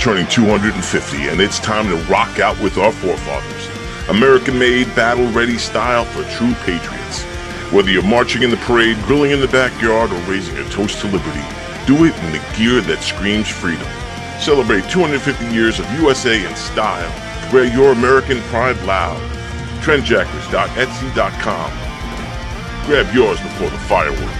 turning 250, and it's time to rock out with our forefathers. American-made, battle-ready style for true patriots. Whether you're marching in the parade, grilling in the backyard, or raising a toast to liberty, do it in the gear that screams freedom. Celebrate 250 years of USA in style. Wear your American pride loud. Trendjackers.etsy.com. Grab yours before the fireworks.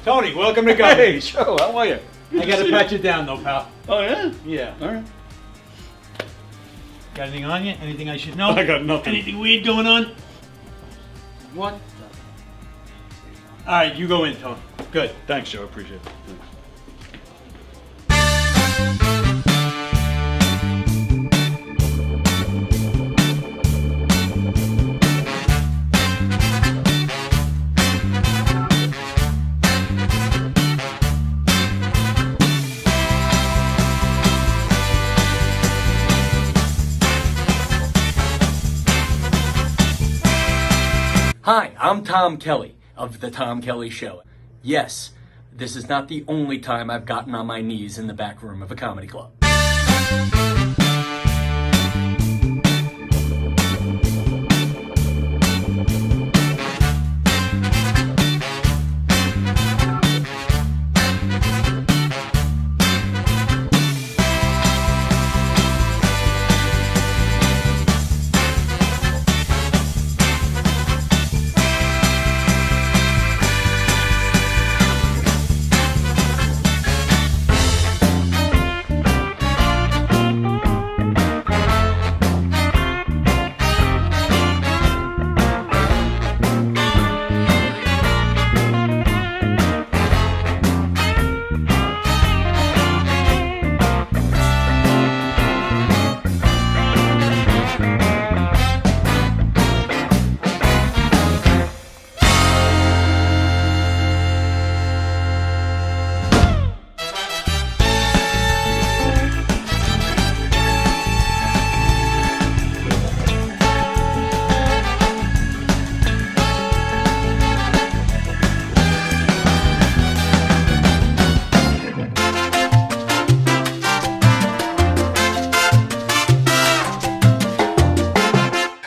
Tony, welcome to go. Hey, Joe, how are you? I gotta pat you down though, pal. Oh, yeah? Yeah. All right. Got anything on you? Anything I should know? I got nothing. Anything weird going on? What? Alright, you go in, Tony. Good. Thanks, Joe. Appreciate it. Thanks. Hi, I'm Tom Kelly of The Tom Kelly Show. Yes, this is not the only time I've gotten on my knees in the back room of a comedy club.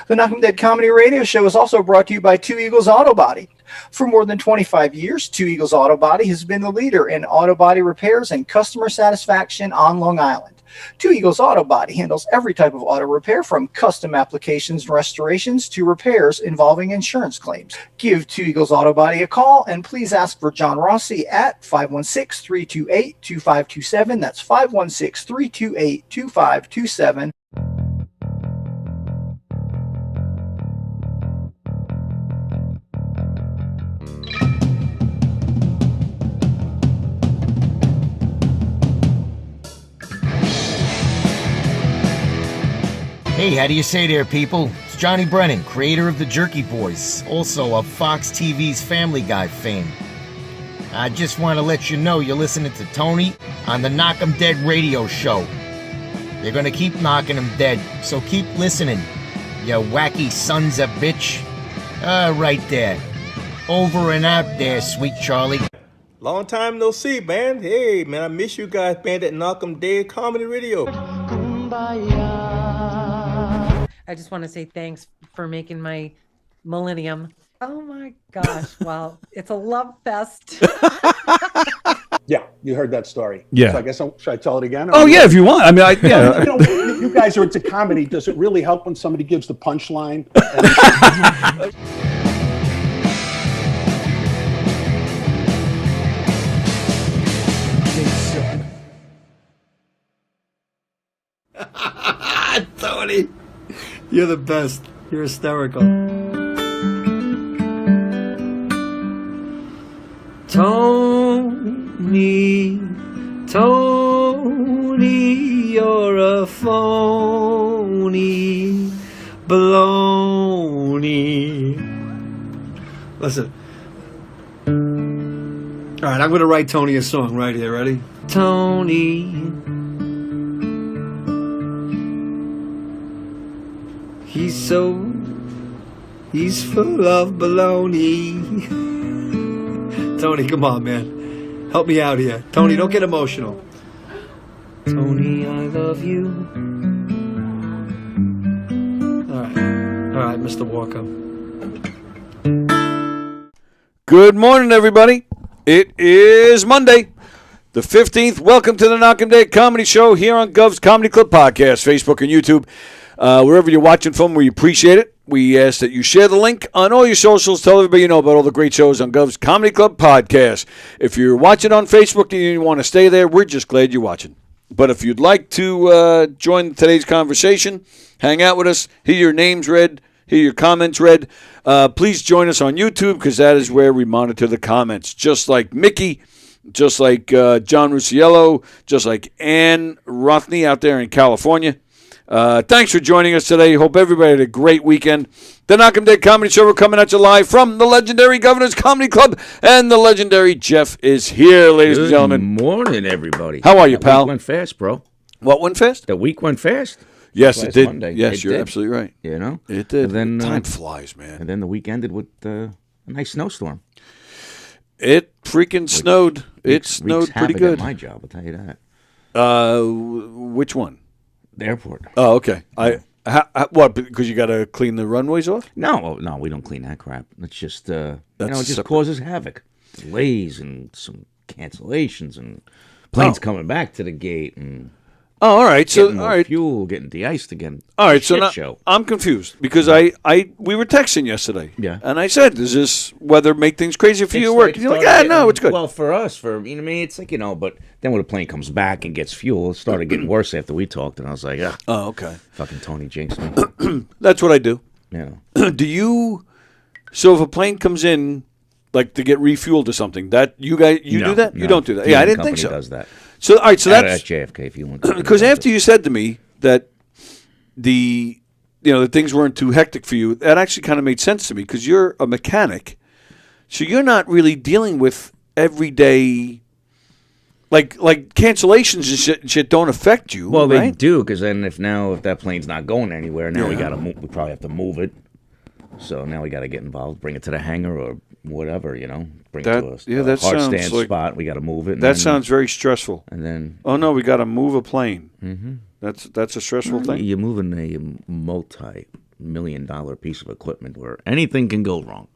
The Knock 'em Dead Comedy Radio Show is also brought to you by Two Eagles Auto Body. For more than 25 years, Two Eagles Auto Body has been the leader in auto body repairs and customer satisfaction on Long Island. Two Eagles Auto Body handles every type of auto repair, from custom applications and restorations to repairs involving insurance claims. Give Two Eagles Auto Body a call and please ask for John Rossi at 516-328-2527. That's 516-328-2527. Hey, how do you say there, people? It's Johnny Brennan, creator of the Jerky Boys, also of Fox TV's Family Guy fame. I just want to let you know you're listening to Tony on the Knock 'em Dead radio show. They're gonna keep knocking 'em dead, so keep listening, you wacky sons of bitch. Right there. Over and out there, sweet Charlie. Long time no see, man. Hey, man, I miss you guys, man, that Knock 'em Dead Comedy Radio. I just want to say thanks for making my millennium. Oh my gosh. Well, it's a love fest. Yeah, you heard that story. Yeah. So I guess should I tell it again? Oh, yeah, if you want. I mean, yeah. You know, you guys are into comedy. Does it really help when somebody gives the punchline? Tony, you're the best. You're hysterical. Tony, you're a phony baloney. Listen. All right, I'm going to write Tony a song right here. Ready? Tony. He's full of baloney. Tony, come on, man. Help me out here. Tony, don't get emotional. Tony, I love you. All right, Mr. Walker. Good morning, everybody. It is Monday, the 15th. Welcome to the Knock 'em Dead Comedy Show here on Gov's Comedy Club Podcast, Facebook and YouTube. Wherever you're watching from, we appreciate it. We ask that you share the link on all your socials. Tell everybody you know about all the great shows on Gov's Comedy Club Podcast. If you're watching on Facebook and you want to stay there, we're just glad you're watching. But if you'd like to join today's conversation, hang out with us, hear your names read, hear your comments read, please join us on YouTube, because that is where we monitor the comments. Just like Mickey, just like John Rusiello, just like Ann Rothney out there in California. Thanks for joining us today. Hope everybody had a great weekend. The Knock 'em Dead Comedy Show, we're coming at you live from the legendary Governor's Comedy Club, and the legendary Jeff is here, ladies and gentlemen. Good morning, everybody. How are you, That pal? week went fast, bro. What went fast? The week went fast. Yes, Last it did. Monday. Yes, It you're did. absolutely right. You know? It did. And then, Time flies, man. And then the week ended with a nice snowstorm. It freaking snowed. It snowed Wreaks pretty havoc good. At my job, I'll tell you that. Which one? The airport. Oh, okay. What? Because you got to clean the runways off? No, we don't clean that crap. It's just, it just separate. causes havoc. Delays and some cancellations and planes coming back to the gate and Oh, all right. So, getting all more right. fuel, getting de-iced again. All right. So Shit now show. I'm confused because we were texting yesterday. Yeah. And I said, "Does this weather make things crazy for you at work?" And you're like, started no, getting- it's good." Well, for us, you know what I mean? It's like, but then when the plane comes back and gets fuel, it started getting worse after we talked, and I was like, Oh, okay. fucking Tony jinxed me. That's what I do. You know. Do you? So if a plane comes in, like to get refueled or something, that you do that? You don't do that. Yeah, I didn't think so. Does that. So all right. So At that's JFK fuel. because after you said to me that the things weren't too hectic for you, that actually kind of made sense to me because you're a mechanic, so you're not really dealing with everyday like cancellations and shit don't affect you. Well, they right? do, because then if that plane's not going anywhere, now we probably have to move it. So now we got to get involved, bring it to the hangar or whatever, bring it to us. that hard sounds stand like- spot. We got to move it. And That then, sounds very stressful. And then Oh no, we got to move a plane. Mm-hmm. That's a stressful thing. you're moving a multi-million-dollar piece of equipment where anything can go wrong.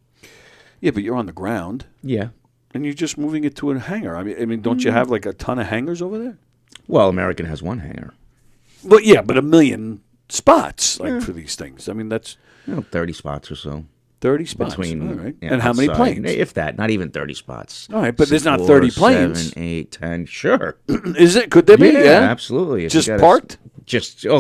Yeah, but you're on the ground. Yeah. And you're just moving it to a hangar. I mean, don't you have like a ton of hangars over there? Well, American has one hangar. Well, yeah, but 1 million spots for these things. I mean, that's 30 spots or so. 30 spots. Between, all right. yeah, and how many outside. planes? If that, not even 30 spots. All right, but there's not 4, 30 planes. 7, 8, 10. Sure. Is it? Could there be? Yeah, absolutely. If just you got parked?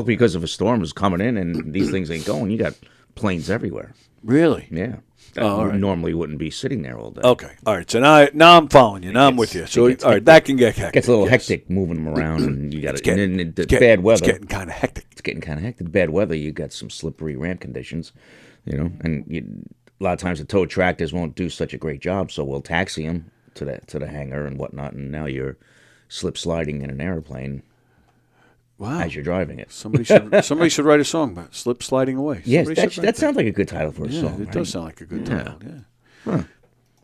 Because of a storm is coming in and these things ain't going. You got planes everywhere. Really? Yeah. That all right. normally wouldn't be sitting there all day. Okay. All right. So now I'm following you. Now I'm with you. So, all right, that can get hectic. It gets a little hectic moving them around, and you got bad weather. It's getting kind of hectic. It's getting kind of hectic. Bad weather, you got some slippery ramp conditions, and a lot of times the tow tractors won't do such a great job, so we'll taxi them to the hangar and whatnot, and now you're slip sliding in an airplane. Wow. As you're driving it. Somebody should write a song about slip sliding away. Yes, that sounds like a good title for a song. It does sound like a good title. Yeah. Huh.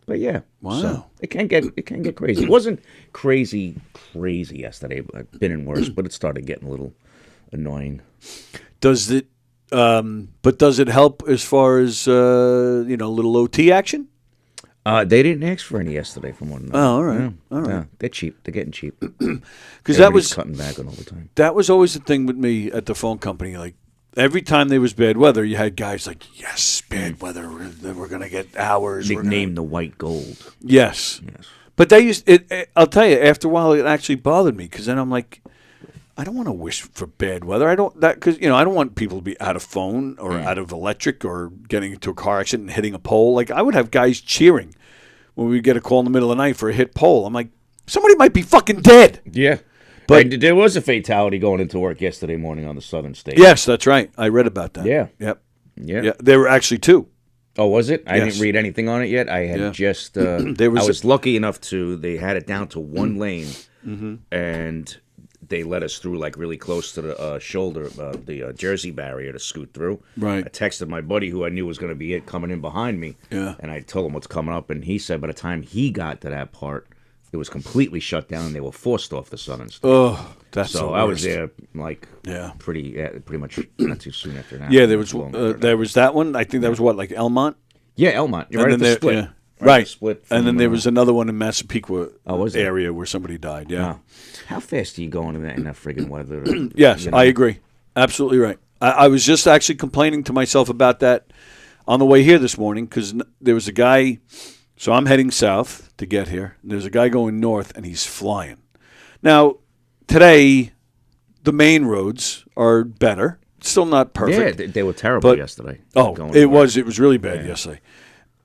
But yeah. Wow. So it can get crazy. It wasn't crazy yesterday. I've been in worse, but it started getting a little annoying. Does it help as far as little OT action? They didn't ask for any yesterday from one another. Oh, all right. All right. No, they're cheap. They're getting cheap. Because that was cutting back on overtime. That was always the thing with me at the phone company. Like every time there was bad weather, you had guys like, "Yes, bad weather. We're going to get hours." Nicknamed the white gold. Yes. But they used it. I'll tell you, after a while, it actually bothered me because then I'm like, I don't want to wish for bad weather. I don't want people to be out of phone or out of electric or getting into a car accident and hitting a pole. Like I would have guys cheering when we get a call in the middle of the night for a hit pole. I'm like, somebody might be fucking dead. Yeah. But there was a fatality going into work yesterday morning on the southern state. Yes, that's right. I read about that. Yeah. Yep. Yeah. Yeah. There were actually 2. Oh, was it? I Yes. didn't read anything on it yet. I had just. I was lucky enough they had it down to one lane, and they let us through like really close to the shoulder, the Jersey barrier to scoot through. Right. I texted my buddy who I knew was going to be coming in behind me. Yeah. And I told him what's coming up, and he said by the time he got to that part, it was completely shut down, and they were forced off the southern state. Oh, that's so the I was worst. there pretty much not too soon after that. Yeah, there was that one. I think that was like Elmont. Yeah, Elmont. You're right at the split. Yeah. Right. Split and then there was another one in Massapequa was there? area where somebody died. Yeah. Wow. How fast are you going in that friggin' weather? Yes, I agree. Absolutely right. I was just actually complaining to myself about that on the way here this morning because there was a guy. So I'm heading south to get here. There's a guy going north, and he's flying. Now, today, the main roads are better. Still not perfect. Yeah, they were terrible yesterday. Oh, it was really bad yesterday.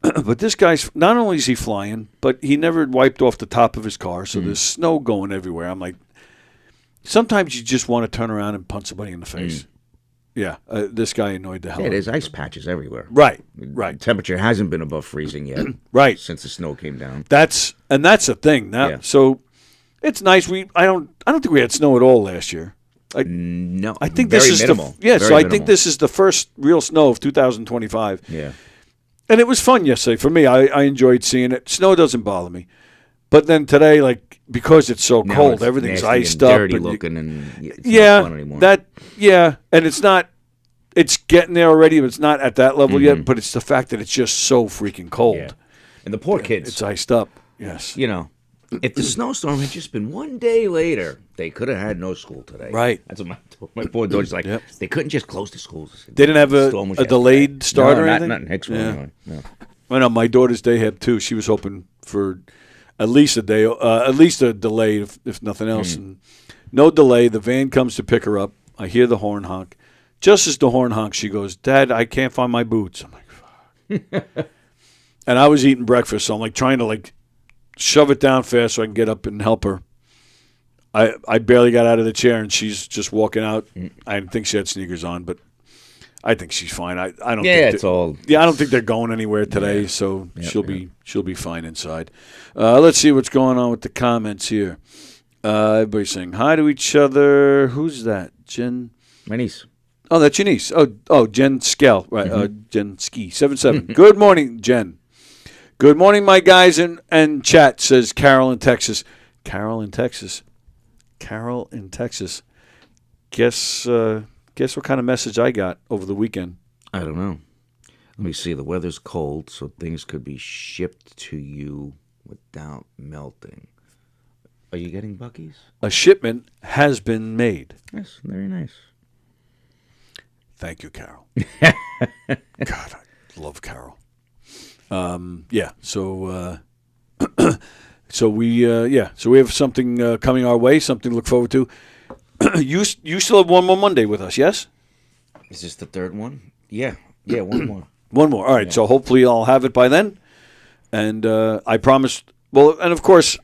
But this guy's, not only is he flying, but he never wiped off the top of his car, so there's snow going everywhere. I'm like, sometimes you just want to turn around and punch somebody in the face. Yeah, this guy annoyed the hell out of me. There's ice patches everywhere. Right. Temperature hasn't been above freezing yet. Right. Since the snow came down. That's the thing. Now, so it's nice. I don't think we had snow at all last year. No, I think very this is minimal. I think this is the first real snow of 2025. Yeah. And it was fun yesterday. For me, I enjoyed seeing it. Snow doesn't bother me. But then today, like, because it's so cold, it's everything's nasty iced and up. dirty and looking, and it's not fun anymore. And it's not, it's getting there already, but it's not at that level yet. But it's the fact that it's just so freaking cold. Yeah. And the poor kids. It's iced up, yes. If the snowstorm had just been one day later, they could have had no school today. Right. That's what my poor daughter's like. They couldn't just close the schools. They didn't have a delayed start or anything? Not in Hicksville anyway. No. I know my daughter's day had too. She was hoping for at least a day, at least a delay, if nothing else. And no delay. The van comes to pick her up. I hear the horn honk. Just as the horn honks, she goes, "Dad, I can't find my boots." I'm like, "Fuck." And I was eating breakfast, so I'm like trying to like shove it down fast so I can get up and help her. I barely got out of the chair, and she's just walking out. I didn't think she had sneakers on, but I think she's fine. I don't. Yeah, think it's all. Yeah, I don't think they're going anywhere today, so she'll be fine inside. Let's see what's going on with the comments here. Everybody's saying hi to each other. Who's that? Jen. My niece. Oh, that's your niece. Oh, Jen Skell. Right. Jen Ski 77. Good morning, Jen. Good morning, my guys and chat, says Carol in Texas. Carol in Texas. Guess what kind of message I got over the weekend? I don't know. Let me see. The weather's cold, so things could be shipped to you without melting. Are you getting Buc-ee's? A shipment has been made. Yes, very nice. Thank you, Carol. God, I love Carol. Yeah. So, so we have something coming our way. Something to look forward to. You still have one more Monday with us, yes? Is this the third one? Yeah, one more. One more. All right. Yeah. So hopefully I'll have it by then. And I promised. Well, and of course,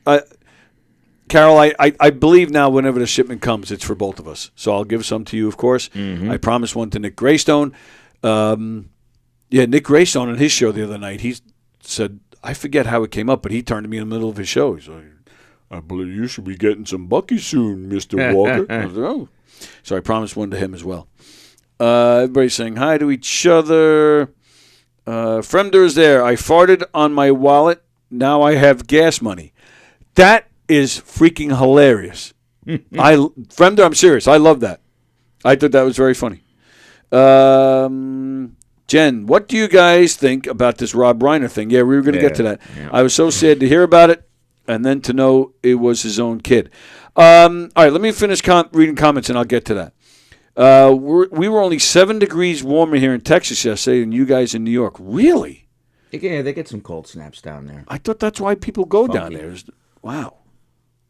Carol, I believe now whenever the shipment comes, it's for both of us. So I'll give some to you, of course. Mm-hmm. I promised one to Nick Greystone. Nick Greystone on his show the other night, he said, I forget how it came up, but he turned to me in the middle of his show. He's like, I believe you should be getting some Buc-ee soon, Mr. Walker. I was like, oh. So I promised one to him as well. Everybody's saying hi to each other. Fremder is there. I farted on my wallet. Now I have gas money. That is freaking hilarious. Fremder, I'm serious. I love that. I thought that was very funny. Jen, what do you guys think about this Rob Reiner thing? Yeah, we were going to get to that. Yeah. I was so sad to hear about it and then to know it was his own kid. All right, let me finish reading comments and I'll get to that. We were only 7 degrees warmer here in Texas yesterday than you guys in New York. Really? Yeah, they get some cold snaps down there. I thought that's why people go Funky. down there. Wow.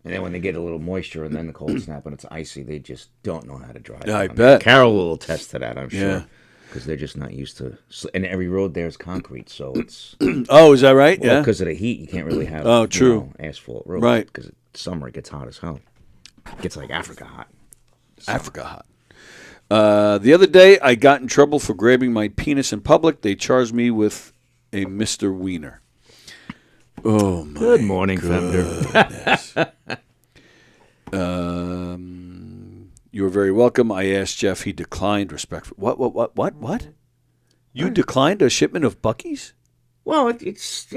And then when they get a little moisture and then the cold snap and it's icy, they just don't know how to drive. Yeah, I down bet. there. Carol will attest to that, I'm Yeah. sure. Because they're just not used to... And every road there is concrete, so it's... Oh, is that right? Well, yeah. because of the heat, you can't really have true. Asphalt roads. Right. Because summer, it gets hot as hell. It gets like Africa hot. Africa hot. The other day, I got in trouble for grabbing my penis in public. They charged me with a Mr. Wiener. Oh, my Good morning, Fender. You were very welcome. I asked Jeff. He declined respectfully. What? You declined a shipment of Buc-ee's? Well, it's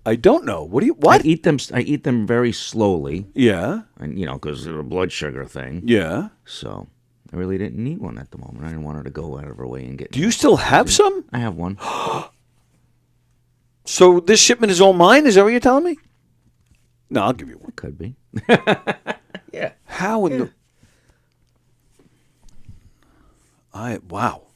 I don't know. What? I eat them very slowly. Yeah. And because of the blood sugar thing. Yeah. So I really didn't need one at the moment. I didn't want her to go out of her way and get. Do you still have some? I have one. So this shipment is all mine? Is that what you're telling me? No, I'll give you one. Could be. Yeah. How in the... Wow.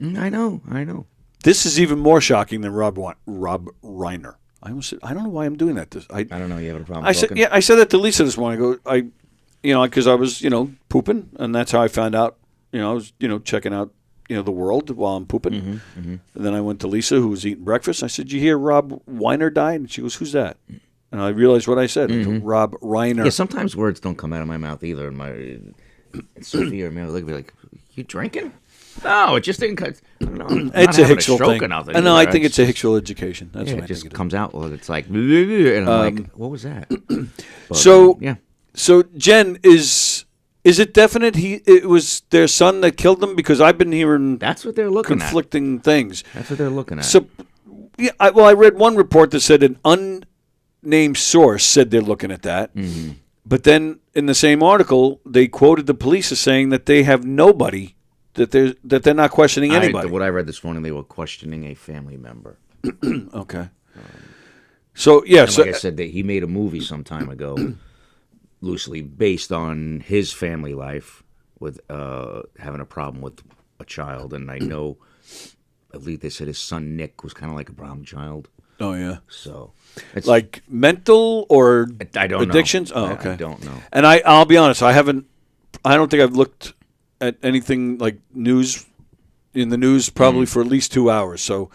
I know. This is even more shocking than Rob Reiner. I don't know why I'm doing that. I don't know. You have a problem? I said that to Lisa this morning. Because I was pooping, and that's how I found out. I was checking out the world while I'm pooping. Mm-hmm. And then I went to Lisa, who was eating breakfast. I said, "You hear Rob Weiner died?" And she goes, "Who's that?" And I realized what I said. Rob Reiner. Yeah, sometimes words don't come out of my mouth either. Sophia or Mary look at me like, "You drinking?" No, it just didn't cut. I don't know. It's a Hicksville thing. No, I think it's a Hicksville education. That's what it I just think comes out. Well, it's like, and I'm like, what was that? But, yeah. So Jen, is it definite it was their son that killed them? Because I've been hearing that's what they're looking conflicting things. That's what they're looking at. So, yeah, I read one report that said an unnamed source said they're looking at that. Mm-hmm. But then in the same article, they quoted the police as saying that they have nobody, that they're not questioning anybody. What I read this morning, they were questioning a family member. Okay. So yeah, and like I said, he made a movie some time ago, loosely based on his family life with having a problem with a child, and I know, at least they said his son Nick was kind of like a problem child. Oh yeah. So it's like mental or addictions. Know. Oh, okay. I don't know. And I'll be honest, I don't think I've looked at anything like news probably for at least 2 hours. So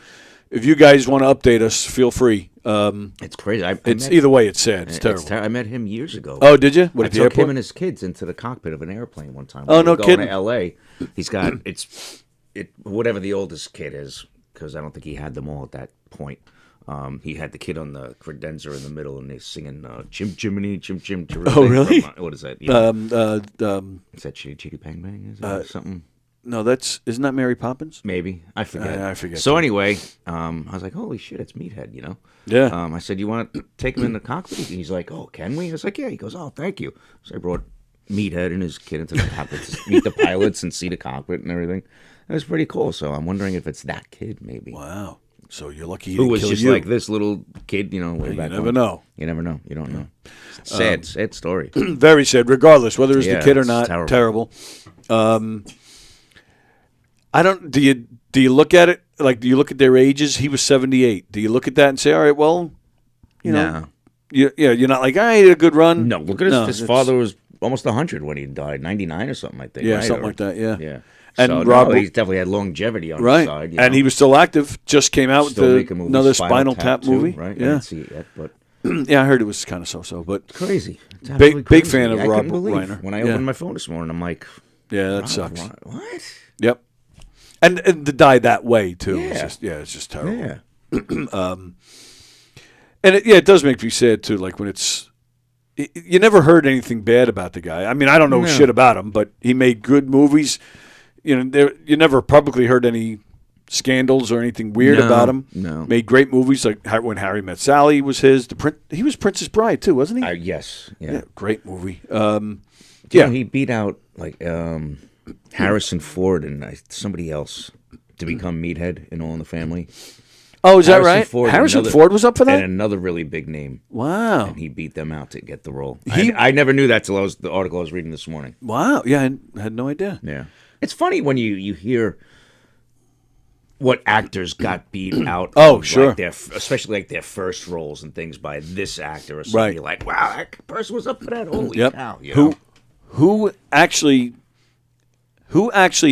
if you guys want to update us, feel free. It's crazy. Either way, it's sad. It's terrible. I met him years ago. Oh, did you? I took him and his kids into the cockpit of an airplane one time. Oh, no kidding. Going to L.A. He's got whatever the oldest kid is, because I don't think he had them all at that point. He had the kid on the credenza in the middle, and they're singing "Chim Chimney, Chim Chim." Oh, really? What is that? Is that Chitty Bang Bang? Is that something? No, isn't that Mary Poppins? Maybe. I forget. I forget. So anyway, I was like, holy shit, it's Meathead, Yeah. I said, you want to take him in the cockpit? He's like, oh, can we? I was like, yeah. He goes, oh, thank you. So I brought Meathead and his kid into the cockpit to meet the pilots and see the cockpit and everything. was pretty cool. So I'm wondering if it's that kid, maybe. Wow. So you're lucky he Who didn't was kill just you. like this little kid, way You back never when. know. You never know. You don't know. Sad story. Very sad, regardless whether it's the kid or it's not. terrible. I don't. Do you look at it like? Do you look at their ages? He was 78. Do you look at that and say, all right, well, you know, you're not like, I had a good run. No, look at his father was almost 100 when he died, 99 or something, I think. Yeah, right? something like that. Yeah. Yeah. And so, Rob, he's definitely had longevity on right, his side. and he was still active. Just came out still with another Spinal Tap too, movie. right? I Yeah, didn't see it yet, but yeah, I heard it was kind of so-so, but crazy. It's big absolutely big crazy. fan of I Rob couldn't believe Reiner. When I opened my phone this morning, I'm like, yeah, that Rob, sucks. What? Yep, and to die that way too. Yeah. It's just terrible. Yeah. And it does make me sad too. Like when you never heard anything bad about the guy. I mean, I don't know shit about him, but he made good movies. You you never publicly heard any scandals or anything weird about him. No. Made great movies like When Harry Met Sally was his. He was Princess Bride too, wasn't he? Yes. Yeah. Great movie. He beat out Harrison Ford and somebody else to become Meathead in All in the Family. Oh, is that right? Harrison Ford was up for that? And another really big name. Wow. And he beat them out to get the role. I never knew that till the article I was reading this morning. Wow. Yeah, I had no idea. Yeah. It's funny when you hear what actors got beat out. Oh, of, sure. Especially like their first roles and things by this actor or something. Right. You're like, wow, that person was up for that. Holy cow. Who actually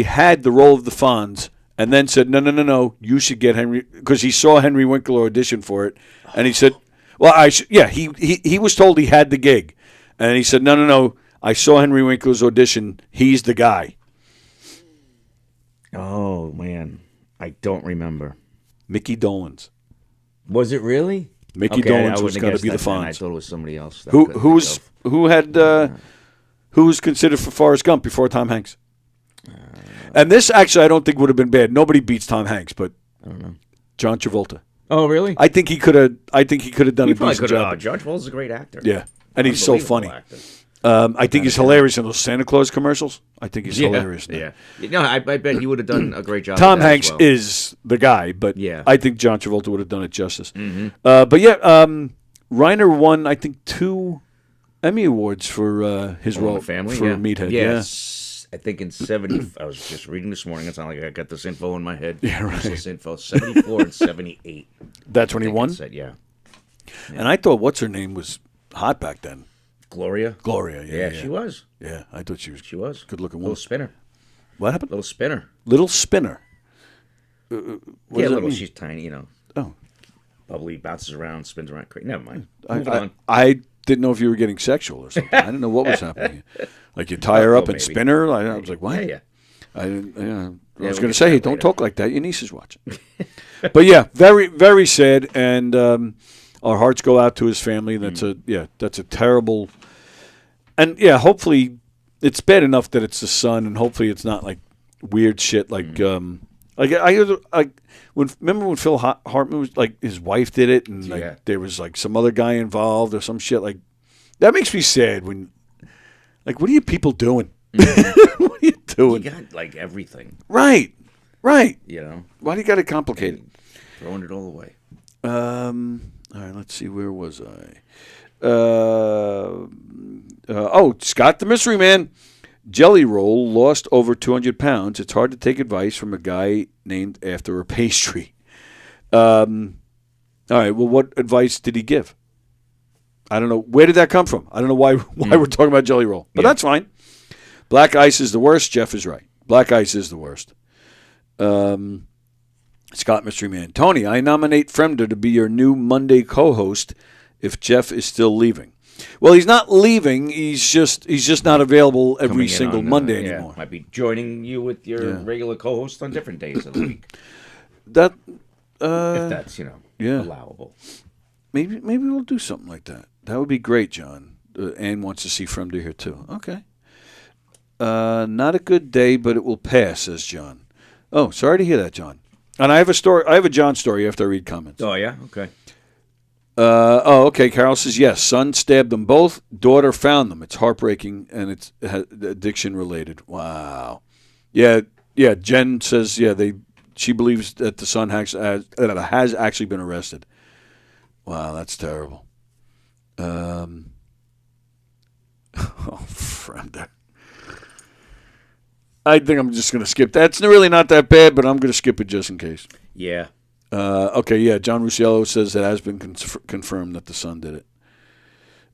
had the role of the Fonz and then said, no, you should get Henry, because he saw Henry Winkler audition for it, and he said, well, he was told he had the gig, and he said, no, I saw Henry Winkler's audition, he's the guy. Oh, man. I don't remember. Mickey Dolenz. Was it really? Mickey Dolenz was going to be the Fonz. I thought it was somebody else. Who was considered for Forrest Gump before Tom Hanks? And this actually I don't think would have been bad. Nobody beats Tom Hanks, but I don't know. John Travolta. Oh, really? I think he could have done a decent job. John Travolta's a great actor. Yeah, and he's so funny. Actor. I think he's hilarious in those Santa Claus commercials. I think he's hilarious. Yeah. No, I bet he would have done a great job. Tom Hanks is the guy, but yeah. I think John Travolta would have done it justice. Mm-hmm. But yeah, Reiner won, I think, 2 Emmy Awards for his role family, for Meathead. Yes. I think in 70, I was just reading this morning. It's not like I got this info in my head. Yeah, right. This info, 74 and 78. That's when he won? Yeah. And I thought what's her name was hot back then. Gloria, yeah. she was. Yeah, I thought she was. She was. Good looking Little woman. spinner. What happened? Little spinner. Little spinner. Yeah, little. She's tiny, Oh. Bubbly, bounces around, spins around. Never mind. Moving on. I didn't know if you were getting sexual or something. I didn't know what was happening. Like you tie her up and maybe. spin her. I was like, what? Yeah. I was we'll going to get say, to hey, that don't later. talk like that. Your niece is watching. But yeah, very, very sad. And our hearts go out to his family. That's a terrible. And yeah, hopefully it's bad enough that it's the son, and hopefully it's not like weird shit like remember when Phil Hartman was like his wife did it, and like there was like some other guy involved or some shit like that. Makes me sad when like what are you people doing? What are you doing? You got like everything. Right. Why do you got it complicated? Throwing it all away. All right, let's see. Where was I? Scott the Mystery Man. Jelly Roll lost over 200 pounds. It's hard to take advice from a guy named after a pastry. All right, well, what advice did he give? I don't know. Where did that come from? I don't know why we're talking about Jelly Roll. But that's fine. Black Ice is the worst. Jeff is right. Black Ice is the worst. Scott Mystery Man. Tony, I nominate Fremder to be your new Monday co-host if Jeff is still leaving. Well, he's not leaving. He's just not available every single Monday anymore. Might be joining you with your regular co-host on different days of the week. That if that's allowable. Maybe we'll do something like that. That would be great, John. Ann wants to see Fremder here too. Okay. Not a good day, but it will pass, says John. Oh, sorry to hear that, John. And I have a story. I have a John story after I read comments. Oh yeah, okay. Okay. Carol says yes. Son stabbed them both. Daughter found them. It's heartbreaking and it's addiction related. Wow. Yeah. Yeah, Jen says, she believes that the son has actually been arrested. Wow, that's terrible. Friend. I think I'm just going to skip that. It's really not that bad, but I'm going to skip it just in case. Yeah. Okay, yeah, John Rusciello says it has been confirmed that the son did it.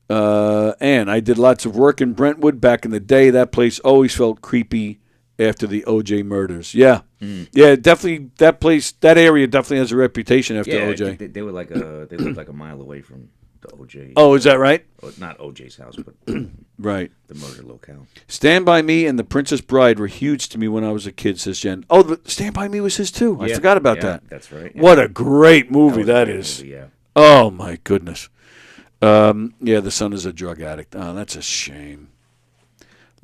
And I did lots of work in Brentwood back in the day. That place always felt creepy after the O.J. murders. Yeah. Yeah, definitely, that area definitely has a reputation after O.J. They were like they lived like a mile away from the O.J. Oh, is that right? Not O.J.'s house, but right. The murder locale. Stand By Me and The Princess Bride were huge to me when I was a kid, says Jen. Oh, Stand By Me was his too. I forgot about that. That's right. What a great movie that is. Movie, yeah. Oh, my goodness. The son is a drug addict. Oh, that's a shame.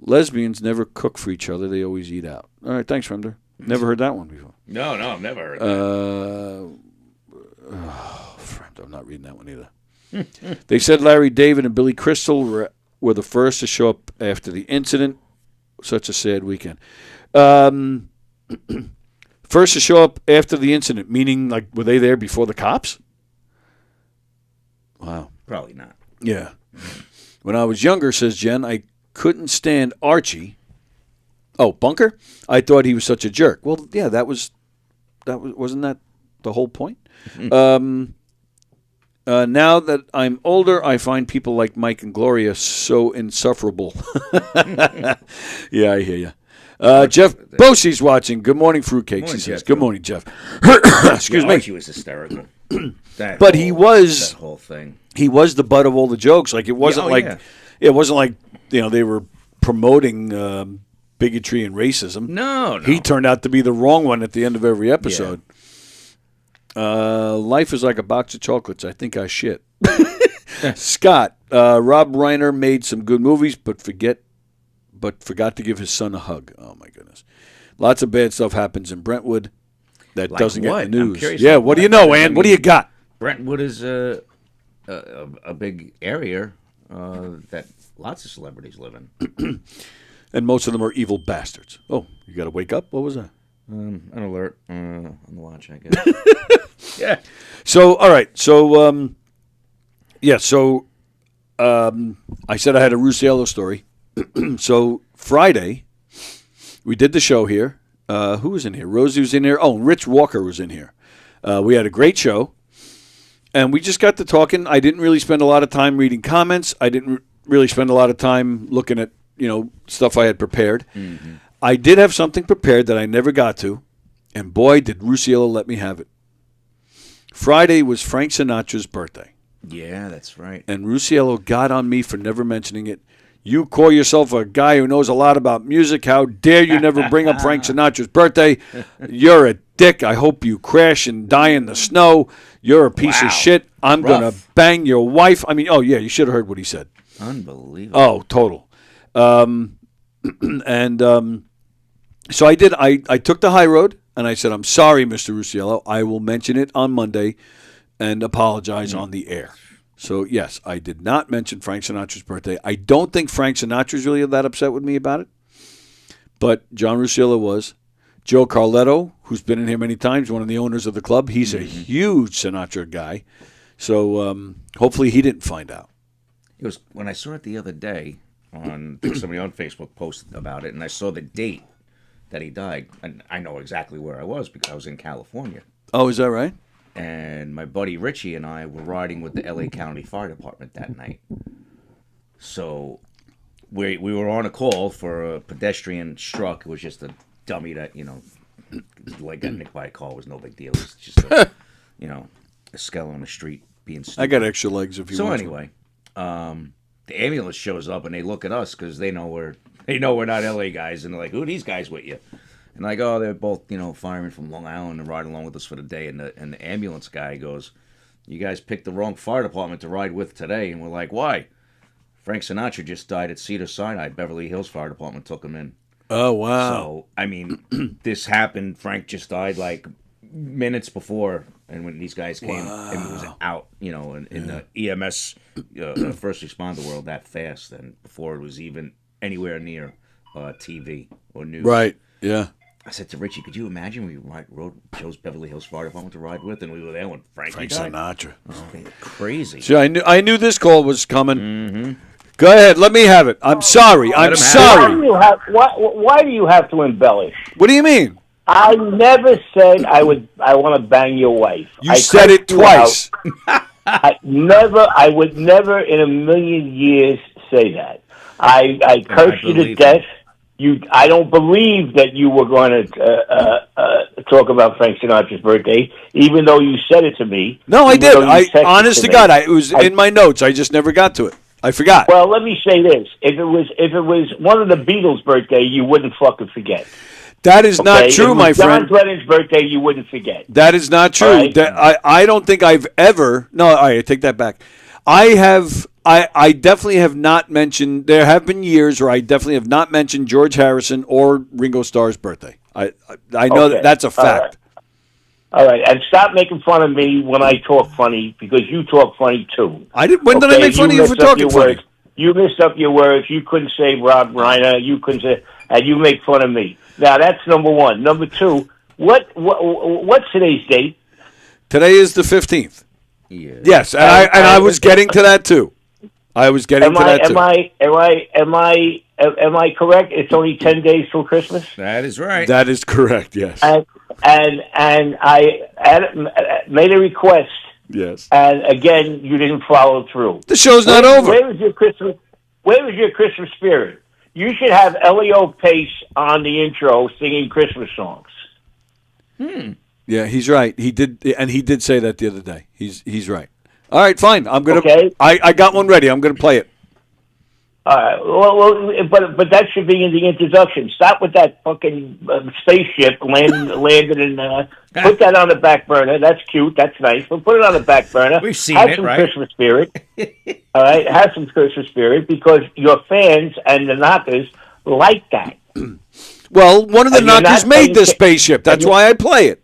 Lesbians never cook for each other. They always eat out. All right, thanks, Fremder. Never heard that one before. No, I've never heard that. Fremder, I'm not reading that one either. They said Larry David and Billy Crystal were the first to show up after the incident. Such a sad weekend. First to show up after the incident, meaning, like, were they there before the cops? Wow. Probably not. Yeah. When I was younger, says Jen, I couldn't stand Archie. Oh, Bunker? I thought he was such a jerk. Well, yeah, wasn't that the whole point? Now that I'm older, I find people like Mike and Gloria so insufferable. Yeah, I hear you. Jeff Bosey's watching. Good morning, Fruitcakes. He says. Good morning, Jeff. Excuse me. Archie was hysterical. He was that whole thing. He was the butt of all the jokes. Like, it wasn't it wasn't like they were promoting bigotry and racism. No. He turned out to be the wrong one at the end of every episode. Life is like a box of chocolates. I think I shit. Scott, Rob Reiner made some good movies, but forgot to give his son a hug. Oh my goodness! Lots of bad stuff happens in Brentwood that doesn't get in the news. Yeah, what do you know, Ann? What do you got? Brentwood is a big area that lots of celebrities live in. And most of them are evil bastards. Oh, you got to wake up? What was that? An alert on the watch, I guess. Yeah. So, all right. So, I said I had a Rusciello story. So, Friday, we did the show here. Who was in here? Rosie was in here. Oh, Rich Walker was in here. We had a great show. And we just got to talking. I didn't really spend a lot of time reading comments. I didn't really spend a lot of time looking at, stuff I had prepared. Mm-hmm. I did have something prepared that I never got to, and boy, did Rusciello let me have it. Friday was Frank Sinatra's birthday. Yeah, that's right. And Rusciello got on me for never mentioning it. You call yourself a guy who knows a lot about music. How dare you never bring up Frank Sinatra's birthday? You're a dick. I hope you crash and die in the snow. You're a piece of shit. I'm going to bang your wife. I mean, oh, yeah, you should have heard what he said. Unbelievable. Oh, total. So I did. I took the high road, and I said, I'm sorry, Mr. Rusciello. I will mention it on Monday and apologize on the air. So, yes, I did not mention Frank Sinatra's birthday. I don't think Frank Sinatra's really that upset with me about it, but John Rusciello was. Joe Carletto, who's been in here many times, one of the owners of the club, he's a huge Sinatra guy. So hopefully he didn't find out. It was when I saw it the other day somebody on Facebook posted about it, and I saw the date that he died, and I know exactly where I was because I was in California. Oh, is that right? And my buddy Richie and I were riding with the LA County Fire Department that night. So we were on a call for a pedestrian struck. It was just a dummy that, his leg got nicked by a car. It was no big deal. It was just a skull on the street being stupid. I got extra legs if you want. So anyway, the ambulance shows up and they look at us because they know we're not LA guys, and they're like, "Who are these guys with you?" And like, "Oh, they're both firemen from Long Island and riding along with us for the day." And the ambulance guy goes, "You guys picked the wrong fire department to ride with today." And we're like, "Why?" Frank Sinatra just died at Cedars-Sinai. Beverly Hills Fire Department took him in. Oh wow! So I mean, this happened. Frank just died like minutes before, and when these guys came, and it was out, in the EMS, first responder world that fast, and before it was even anywhere near TV or news. Right. Yeah. I said to Richie, could you imagine we rode Joe's Beverly Hills Fire Department to ride with, and we were there when Frank died? Sinatra. Oh, crazy. See, I knew this call was coming. Mm-hmm. Go ahead, let me have it. I'm sorry. I'm sorry. Why do you have to embellish? What do you mean? I never said I want to bang your wife. You said it twice. I would never in a million years say that. I cursed you to death. I don't believe that you were going to talk about Frank Sinatra's birthday, even though you said it to me. No, I did. Honest to God, it was in my notes. I just never got to it. I forgot. Well, let me say this: if it was one of the Beatles' birthday, you wouldn't fucking forget. That is not true, my friend. John Lennon's birthday, you wouldn't forget. That is not true. Right? I don't think I've ever. No, all right, I take that back. I definitely have not mentioned. There have been years where I definitely have not mentioned George Harrison or Ringo Starr's birthday. I know that's a fact. All right, and stop making fun of me when I talk funny, because you talk funny too. When did I make fun of you for talking funny? You messed up your words. You couldn't say Rob Reiner. You couldn't say, and you make fun of me. Now that's number one. Number two, what's today's date? Today is the 15th. Yeah. Yes, and I was getting to that too. Am I correct? It's only 10 days till Christmas. That is right. That is correct. Yes. And I made a request. Yes. And again, you didn't follow through. The show's not over. Where was your Christmas spirit? You should have Elio Pace on the intro singing Christmas songs. Yeah, he's right. He did say that the other day. He's right. All right, fine. I'm gonna. Okay. I got one ready. I'm gonna play it. All right. Well, but that should be in the introduction. Stop with that fucking spaceship landed in. Put that on the back burner. That's cute. That's nice. But put it on the back burner. We've seen have it, some right? Christmas spirit. All right. Have some Christmas spirit, because your fans and the knockers like that. Well, one of the knockers made the spaceship. That's why I play it.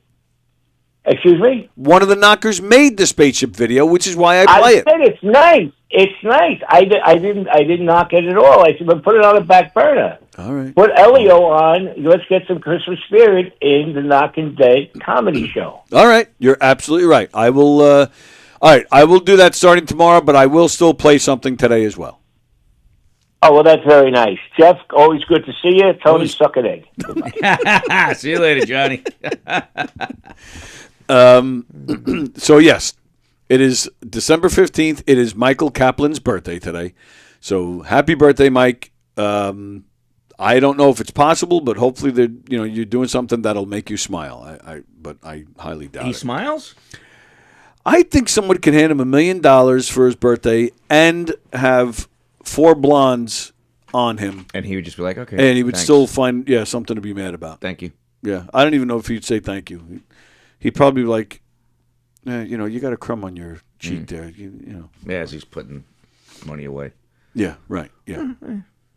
Excuse me? One of the knockers made the spaceship video, which is why I play it. I said it's nice. It's nice. I didn't knock it at all. I said, but put it on the back burner. All right. Put Elio on. Let's get some Christmas spirit in the Knockin' Dead comedy show. All right. You're absolutely right. I will. All right. I will do that starting tomorrow, but I will still play something today as well. Oh, well, that's very nice. Jeff, always good to see you. Tony, suck an egg. See you later, Johnny. So, yes, it is December 15th. It is Michael Kaplan's birthday today. So, happy birthday, Mike. I don't know if it's possible, but hopefully you're doing something that'll make you smile. But I highly doubt it. He smiles? I think someone could hand him $1 million for his birthday and have 4 blondes on him. And he would just be like, okay. And he would still find, something to be mad about. Thank you. Yeah. I don't even know if he'd say thank you. He'd probably be like, you got a crumb on your cheek there. You know. Yeah, as he's putting money away. Yeah, right. Yeah.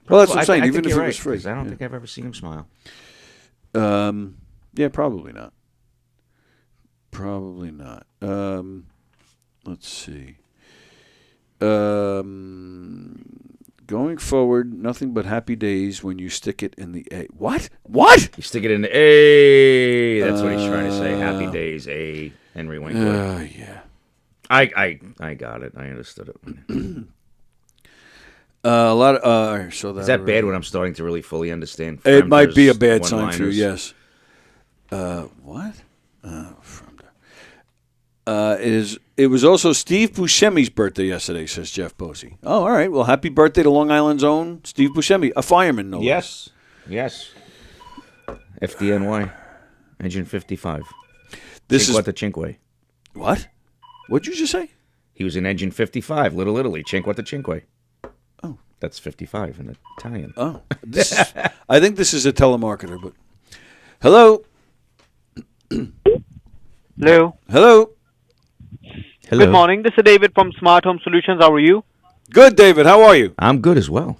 Well, that's what I'm saying. I Even think if you're it was right, free. 'cause I don't think I've ever seen him smile. Yeah, probably not. Probably not. Let's see. Going forward, nothing but happy days when you stick it in the A. What? You stick it in the A. That's what he's trying to say. Happy days, A. Henry Winkler. Yeah. I got it. I understood it. A lot of so Is that bad when I'm starting to really fully understand? It might be a bad sign one-liners? for you. Yes. What? It was also Steve Buscemi's birthday yesterday, says Jeff Posey. Oh, all right. Well, happy birthday to Long Island's own Steve Buscemi, a fireman, no less. Yes. FDNY, Engine 55. This is Cinque. What? What'd you just say? He was in Engine 55, Little Italy, Cinque Cinque. Oh. That's 55 in Italian. Oh. I think this is a telemarketer, but... Hello? Hello. Hello? Good morning. This is David from Smart Home Solutions. How are you? Good, David. How are you? I'm good as well.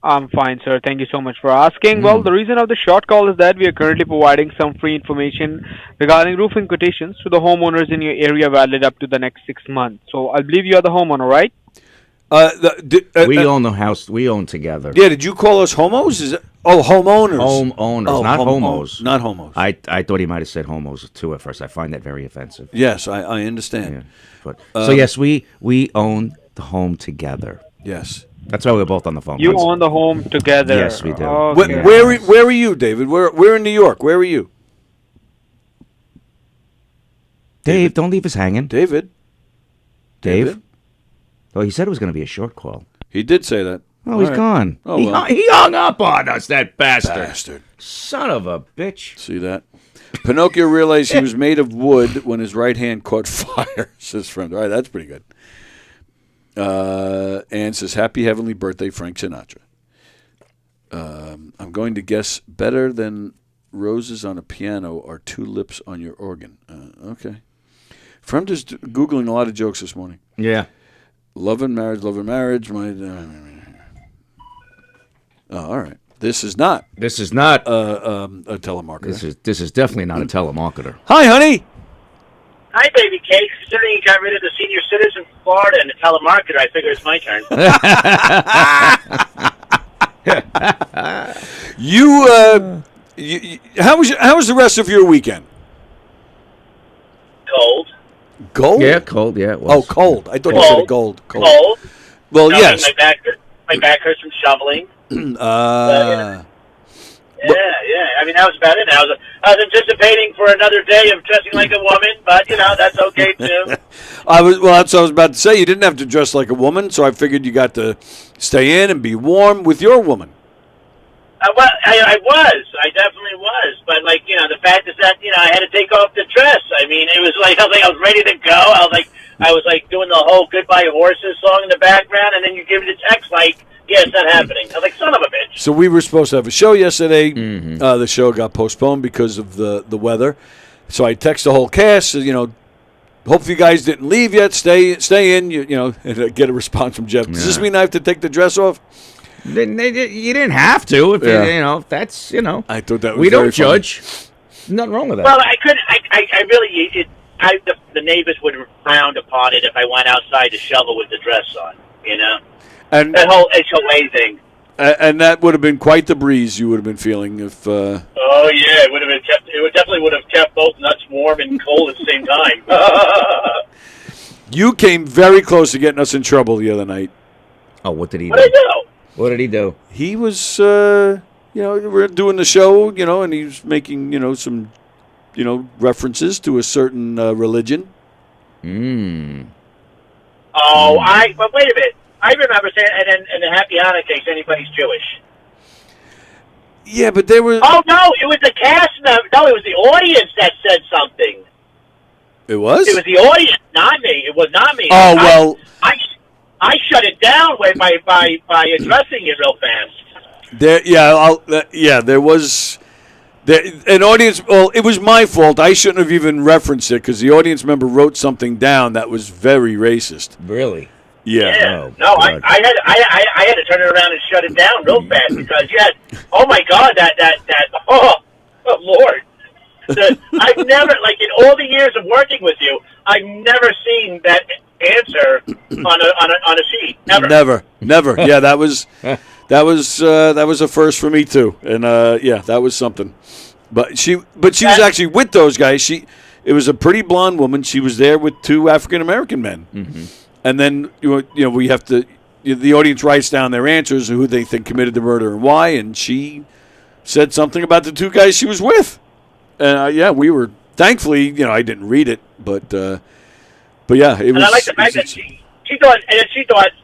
I'm fine, sir. Thank you so much for asking. Well, the reason of the short call is that we are currently providing some free information regarding roofing quotations to the homeowners in your area valid up to the next 6 months. So I believe you are the homeowner, right? We own the house. We own together. Yeah, did you call us homos? Is it? Oh, homeowners. Homeowners, not homos. Not homos. I thought he might have said homos too at first. I find that very offensive. Yes, I understand. Yeah. But, so yes, we own the home together. Yes. That's why we're both on the phone. You own the home together. Yes, we do. Okay. Where are you, David? We're in New York. Where are you? Dave, don't leave us hanging. David? Oh, he said it was going to be a short call. He did say that. Oh, he's gone. Oh, He hung up on us, that bastard. Son of a bitch. See that? Pinocchio realized he was made of wood when his right hand caught fire, says friend. All right, that's pretty good. Ann says, happy heavenly birthday, Frank Sinatra. I'm going to guess better than roses on a piano are two lips on your organ. Okay. Friend is Googling a lot of jokes this morning. Yeah. Love and marriage. All right. This is not a telemarketer. This is definitely not a telemarketer. Hi, honey. Hi, baby cake. Considering you got rid of the senior citizen from Florida and the telemarketer, I figure it's my turn. How was the rest of your weekend? Cold. Gold? Yeah, cold. Yeah, it was. Oh, cold. I thought you said gold. Cold. Well, No, yes. My back hurts from shoveling. Uh, Yeah. I mean, that was about it. I was anticipating for another day of dressing like a woman, but that's okay too. that's what I was about to say. You didn't have to dress like a woman, so I figured you got to stay in and be warm with your woman. I definitely was, but the fact is that I had to take off the dress. I mean, it was like I was ready to go. I was like doing the whole "Goodbye Horses" song in the background, and then you give me the text like, "Yeah, it's not happening." I was like, "Son of a bitch." So we were supposed to have a show yesterday. Mm-hmm. The show got postponed because of the weather. So I text the whole cast. Hope you guys didn't leave yet. Stay in. And get a response from Jeff. Does this mean I have to take the dress off? You didn't have to. If that's I thought that was we very don't judge. Nothing wrong with that. Well, I couldn't. I really. The neighbors would have frowned upon it if I went outside to shovel with the dress on. And that whole HOA thing. And that would have been quite the breeze you would have been feeling if. Oh yeah, it would have been kept. It definitely would have kept both nuts warm and cold at the same time. You came very close to getting us in trouble the other night. Oh, what did he do? What did I do? What did he do? He was, we're doing the show, and he was making, some, references to a certain religion. Oh, but wait a minute. I remember saying, and the Happy Hanukkah in case anybody's Jewish. Yeah, but they were. Oh no, it was the cast member. No, it was the audience that said something. It was. It was the audience, not me. It was not me. Oh well. I shut it down by addressing it real fast. There was an audience. Well, it was my fault. I shouldn't have even referenced it because the audience member wrote something down that was very racist. Really? Yeah. No, I had to turn it around and shut it down real fast because you had. Oh my God, that oh Lord. I've never, in all the years of working with you, I've never seen that answer on a sheet. Never. Yeah, that was a first for me too, and that was something. But she was actually with those guys. It was a pretty blonde woman. She was there with two African American men, and then we have to. The audience writes down their answers, who they think committed the murder and why, and she said something about the two guys she was with. And we were thankfully, I didn't read it, but yeah, it was. And I like the fact that she thought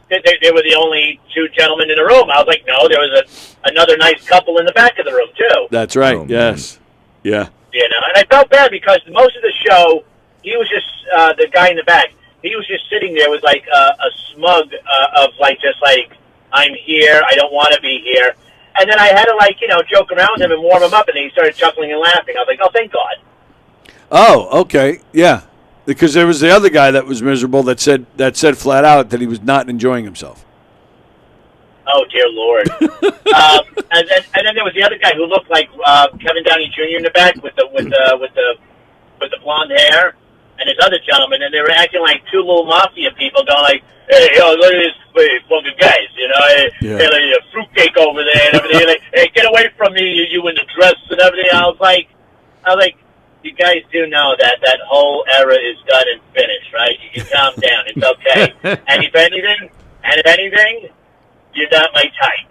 that they were the only two gentlemen in the room. I was like, no, there was another nice couple in the back of the room too. That's right. Yes. Yeah. And I felt bad because most of the show, he was just the guy in the back. He was just sitting there with a smug of I'm here, I don't want to be here. And then I had to joke around with him and warm him up, and he started chuckling and laughing. I was like, oh, thank God. Oh, okay, yeah, because there was the other guy that was miserable that said flat out that he was not enjoying himself. Oh dear Lord! and then there was the other guy who looked like Kevin Downey Jr. in the back with the blonde hair, and this other gentleman, and they were acting like two little mafia people, going like, "Hey, yo, look at this fucking guys, you know, hey, a fruitcake over there and everything. Like, hey, get away from me, you in the dress and everything." I was like, you guys do know that whole era is done and finished, right? You can calm down. It's okay. And if anything, you're not my type.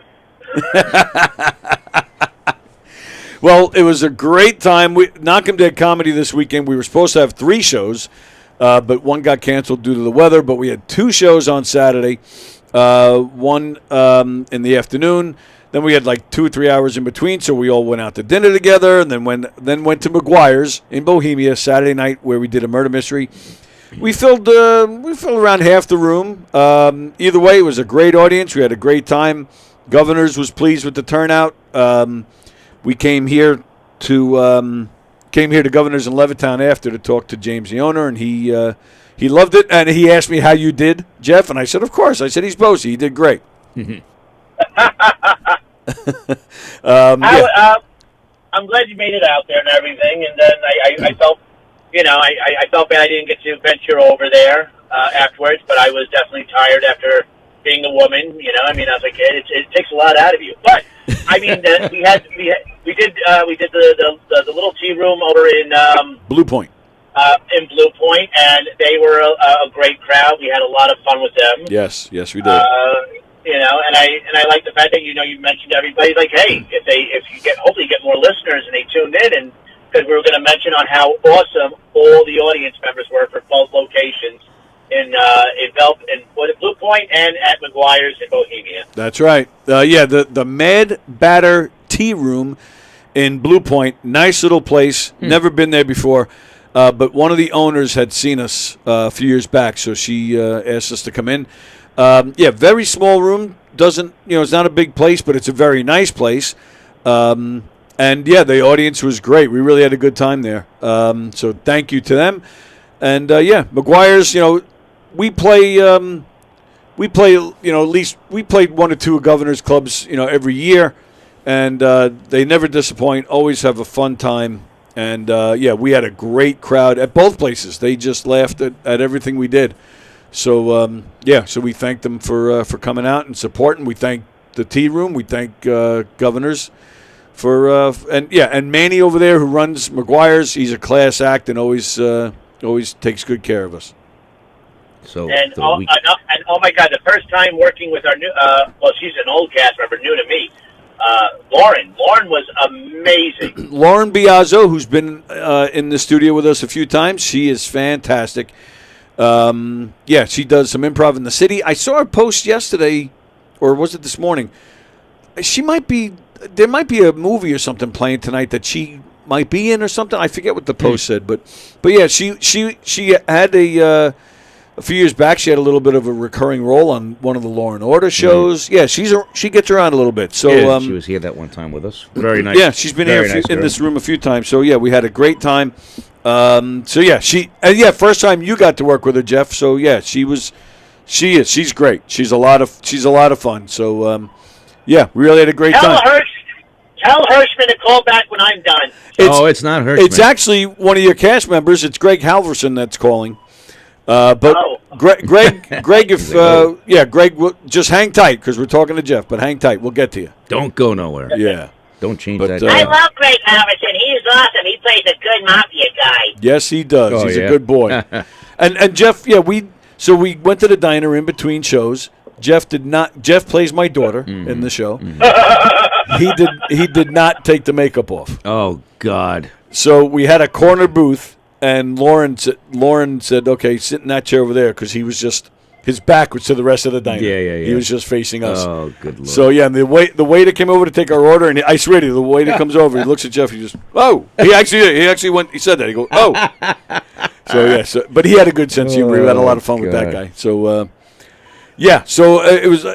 Well, it was a great time. Knock 'em Dead Comedy this weekend. We were supposed to have 3 shows, but one got canceled due to the weather. But we had 2 shows on Saturday, one in the afternoon. Then we had like 2 or 3 hours in between, so we all went out to dinner together, and then went to McGuire's in Bohemia Saturday night, where we did a murder mystery. We filled around half the room. Either way, it was a great audience. We had a great time. Governors was pleased with the turnout. We came here to Governors in Levittown after to talk to James, the owner, and he loved it. And he asked me how you did, Jeff, and I said, of course. I said, he's bossy. He did great. I'm glad you made it out there and everything. And then I felt, I felt bad I didn't get to venture over there afterwards, but I was definitely tired after being a woman. I mean, as a kid, it takes a lot out of you. But I mean, we did the little tea room over in Blue Point. In Blue Point, and they were a great crowd. We had a lot of fun with them. Yes, we did. And I like the fact that you mentioned everybody's like, hey, if you hopefully get more listeners and they tuned in, and because we were going to mention on how awesome all the audience members were for both locations in Blue Point and at McGuire's in Bohemia. That's right. The Mad Batter Tea Room in Blue Point, nice little place. Never been there before. But one of the owners had seen us a few years back, so she asked us to come in. Very small room. It's not a big place, but it's a very nice place. The audience was great. We really had a good time there. So thank you to them. And McGuire's. We play. At least we played 1 or 2 Governors clubs. Every year, and they never disappoint. Always have a fun time. And, we had a great crowd at both places. They just laughed at everything we did. So, so we thank them for coming out and supporting. We thank the tea room. We thank Governors and Manny over there who runs McGuire's. He's a class act and always takes good care of us. So and oh my God, the first time working with our new, she's an old cast member, new to me. Lauren was amazing. Lauren Biazzo, who's been in the studio with us a few times, she is fantastic. She does some improv in the city. I saw her post yesterday, or was it this morning? There might be a movie or something playing tonight that she might be in or something. I forget what the post said, but she had a few years back, she had a little bit of a recurring role on one of the Law and Order shows. Yeah, she gets around a little bit. So she was here that one time with us. Very nice. Yeah, she's been here in this room a few times. So we had a great time. First time you got to work with her, Jeff. So she's great. She's a lot of fun. So we really had a great time. Tell Hirschman to call back when I'm done. It's not Hirschman. It's actually one of your cast members. It's Greg Halverson that's calling. Greg, Greg, just hang tight because we're talking to Jeff. But hang tight, we'll get to you. Don't go nowhere. Yeah, don't change that. I love Greg Halverson. He's awesome. He plays a good mafia guy. Yes, he does. He's a good boy. and Jeff, we went to the diner in between shows. Jeff plays my daughter in the show. He did not take the makeup off. Oh God! So we had a corner booth. And Lauren said, okay, sit in that chair over there because his back was to the rest of the diner. Yeah. He was just facing us. Oh, good Lord. So, and the waiter came over to take our order, and I swear to you, the waiter comes over, he looks at Jeff, he just, oh. He actually went, he said that. He goes, oh. But he had a good sense of humor. We had a lot of fun with that guy. So, it was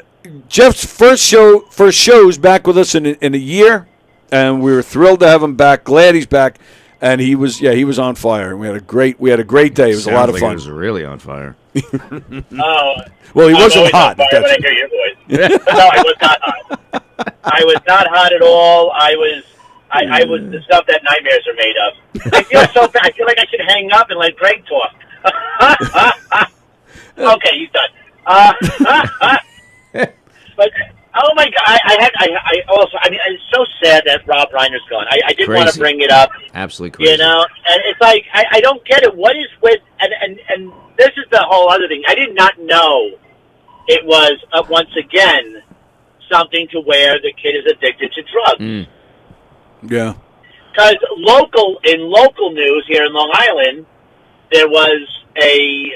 Jeff's first shows back with us in a year, and we were thrilled to have him back. Glad he's back. And he was on fire. And we had a great day. It was a lot of fun. He was really on fire. Well, he wasn't hot. When I hear your voice. No, I was not hot. I was not hot at all. I was the stuff that nightmares are made of. I feel so bad. I feel like I should hang up and let Greg talk. Okay, he's done. But oh my God, I also, I mean, it's so sad that Rob Reiner's gone. I did want to Crazy. bring it up. Absolutely crazy. You know, and it's like I don't get it. What is with and this is the whole other thing. I did not know it was once again something to where the kid is addicted to drugs. Yeah. Because local news here in Long Island, there was a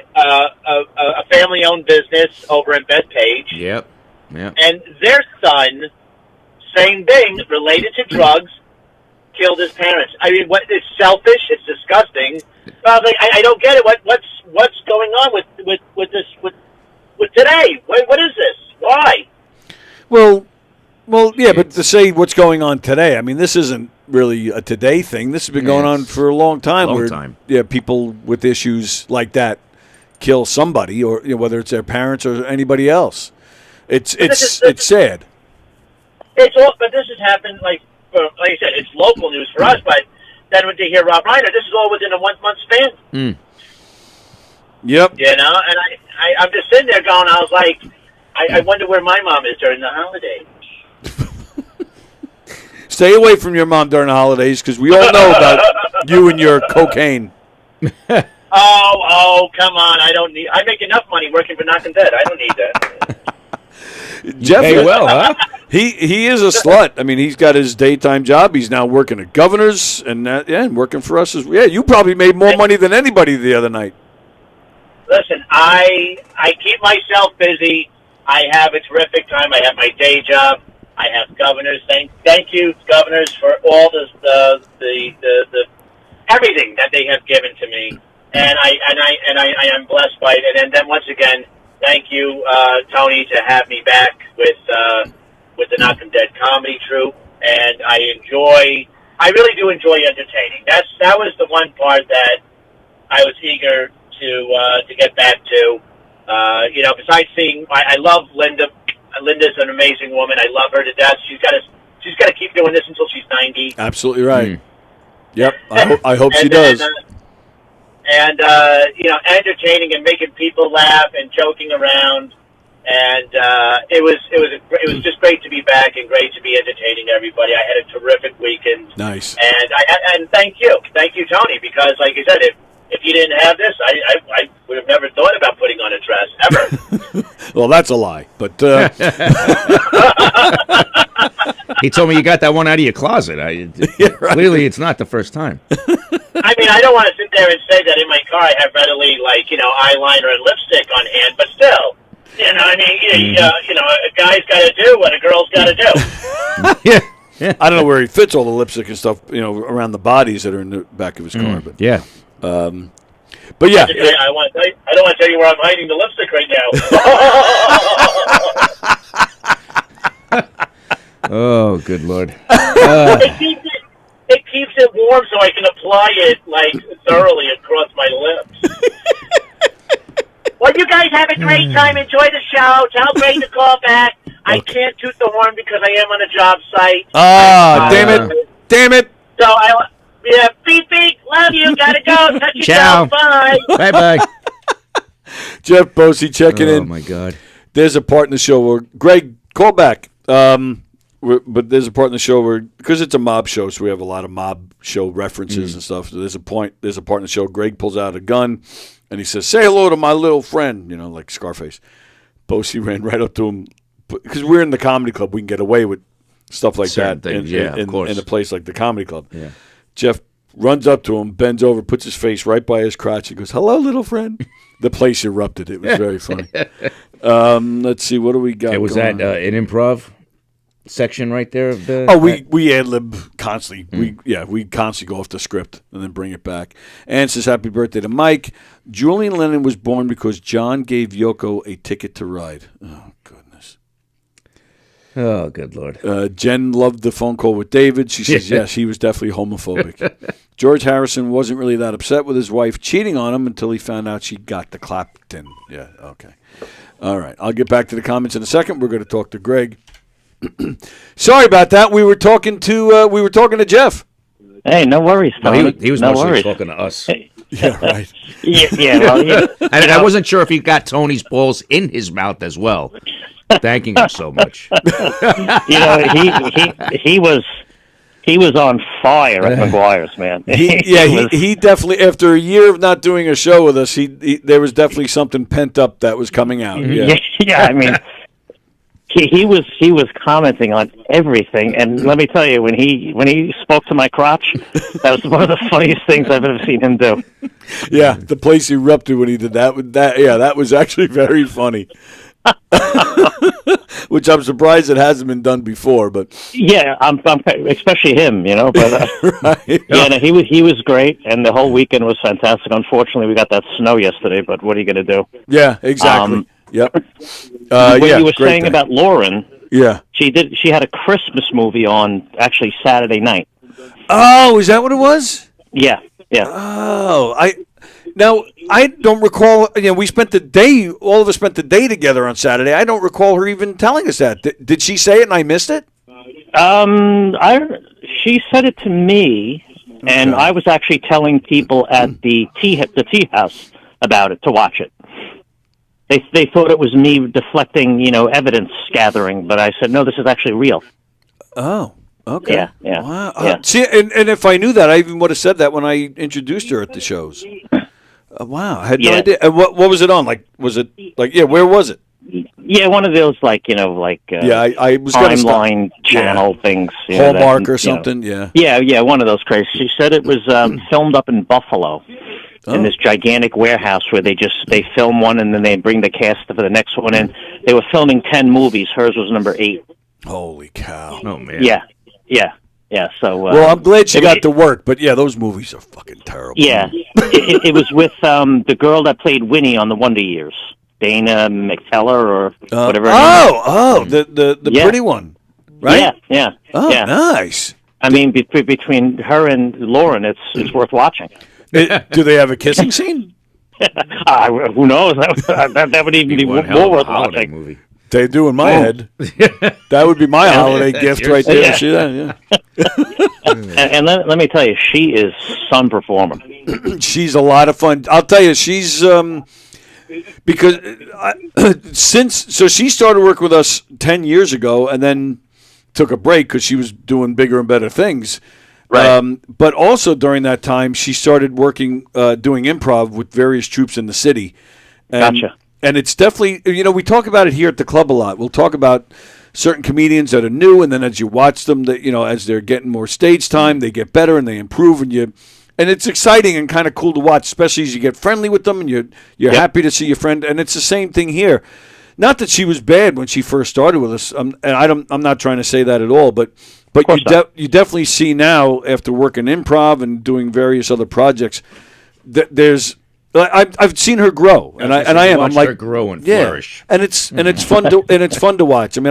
family-owned business over in Bethpage. Yep. And their son, same thing, related to drugs, killed his parents. I mean, what? It's selfish. It's disgusting. I don't get it. What's going on with this with today? What is this? Why? Well, yeah, but to say what's going on today, I mean, this isn't really a today thing. This has been going on for a long time. Yeah, people with issues like that kill somebody, or whether it's their parents or anybody else. It's sad. It's all, but this has happened like I said, it's local news for us. But then when they hear Rob Reiner, this is all within a 1 month span. Yep. You know, and I'm just sitting there going, I was like, I wonder where my mom is during the holidays. Stay away from your mom during the holidays, because we all know about you and your cocaine. Oh, come on! I make enough money working for Knockin' Dead. I don't need that. Jeff, pay well, huh? He is a slut. I mean, he's got his daytime job. He's now working at Governor's and working for us. You probably made more money than anybody the other night. Listen, I keep myself busy. I have a terrific time. I have my day job. I have Governors. Thank you, Governors, for all the everything that they have given to me, and I am blessed by it. And then once again, thank you, Tony, to have me back with the Knockin' Dead comedy troupe, and I really do enjoy entertaining. That was the one part that I was eager to get back to. Besides seeing, I love Linda. Linda's an amazing woman. I love her to death. She's got to keep doing this until she's 90. Absolutely right. Yep. I hope she does. Entertaining and making people laugh and joking around, and it was just great to be back and great to be entertaining everybody. I had a terrific weekend. Nice. And thank you, Tony, because like you said, if you didn't have this, I would have never thought about putting on a dress ever. Well, that's a lie, but he told me you got that one out of your closet. Clearly, it's not the first time. I mean, I don't want to sit there and say that in my car I have readily, eyeliner and lipstick on hand, but still, a guy's got to do what a girl's got to do. Yeah. I don't know where he fits all the lipstick and stuff, around the bodies that are in the back of his car. But yeah. But yeah. I don't want to tell you where I'm hiding the lipstick right now. Oh, good Lord. It keeps it warm so I can apply it thoroughly across my lips. Well, you guys have a great time. Enjoy the show. Tell Greg to call back. I can't toot the horn because I am on a job site. Damn it. So beep, beep. Love you. Gotta go. Touch Ciao. yourself. Bye. Bye. Jeff Bosey checking in. Oh, my God. There's a part in the show where, Greg, call back. But there's a part in the show where, because it's a mob show, so we have a lot of mob show references and stuff. So there's a part in the show, Greg pulls out a gun, and he says, "Say hello to my little friend," like Scarface. Bosey ran right up to him, because we're in the comedy club. We can get away with stuff like Certain that things, in of course. a place like the comedy club. Yeah. Jeff runs up to him, bends over, puts his face right by his crotch, and goes, "Hello, little friend." The place erupted. It was very funny. Let's see, what do we got? Was that an improv section right there? Of the, we ad lib constantly. We constantly go off the script and then bring it back. Ann says, "Happy birthday to Mike. Julian Lennon was born because John gave Yoko a ticket to ride." Oh, goodness. Oh, good Lord. Jen loved the phone call with David. She says, yes, he was definitely homophobic. George Harrison wasn't really that upset with his wife cheating on him until he found out she got the Clapton. Yeah, okay. All right. I'll get back to the comments in a second. We're going to talk to Greg. Sorry about that. We were talking to Jeff. Hey, no worries, Tony. He was no mostly worries. talking to us. Yeah, right. yeah. Well, I wasn't sure if he got Tony's balls in his mouth as well, thanking him so much. He was on fire at McGuire's, man. He definitely, after a year of not doing a show with us, there was definitely something pent up that was coming out. Yeah. I mean, he was commenting on everything, and let me tell you, when he spoke to my crotch, that was one of the funniest things I've ever seen him do. Yeah, the place erupted when he did that. That was actually very funny. Which I'm surprised it hasn't been done before, but yeah, I'm especially him, But right. Yeah, no, he was great, and the whole weekend was fantastic. Unfortunately, we got that snow yesterday, but what are you going to do? Yeah, exactly. Yep. What you were saying about Lauren? Yeah, she had a Christmas movie on actually Saturday night. Oh, is that what it was? Yeah. Oh, Now, I don't recall, we spent the day, all of us spent the day together on Saturday. I don't recall her even telling us that. Did she say it and I missed it? She said it to me, and I was actually telling people at the tea house about it to watch it. They thought it was me deflecting, evidence gathering, but I said, no, this is actually real. Oh, okay. Yeah. Wow. Yeah. See, and if I knew that, I even would have said that when I introduced her at the shows. Wow, I had no idea. And what was it on? Was it where was it? Yeah, one of those I was timeline channel things. Hallmark or something, yeah. Yeah, one of those crazy. She said it was filmed up in Buffalo in this gigantic warehouse where they film one and then they bring the cast for the next one in. They were filming 10 movies. Hers was number 8. Holy cow. Oh, man. Yeah, so... well, I'm glad she got to work, but yeah, those movies are fucking terrible. Yeah, it was with the girl that played Winnie on the Wonder Years, Dana McKellar or whatever. The pretty one, right? Yeah. Oh, nice. I mean, between her and Lauren, it's worth watching. Do they have a kissing scene? Who knows? That would even be more worth watching. Movie. They do in my head. That would be my holiday gift right there. See that? Yeah. And let me tell you, she is some performer. She's a lot of fun. I'll tell you, she's because she started work with us 10 years ago, and then took a break because she was doing bigger and better things. Right. But also during that time, she started working doing improv with various troupes in the city. Gotcha. And it's definitely, we talk about it here at the club a lot. We'll talk about certain comedians that are new, and then as you watch them, that as they're getting more stage time, they get better and they improve, and it's exciting and kind of cool to watch, especially as you get friendly with them and you're happy to see your friend. And it's the same thing here. Not that she was bad when she first started with us, and I'm not trying to say that at all, but you definitely see now after working improv and doing various other projects that there's. I've seen her grow, and I'm like her grow and flourish, and it's fun to watch. I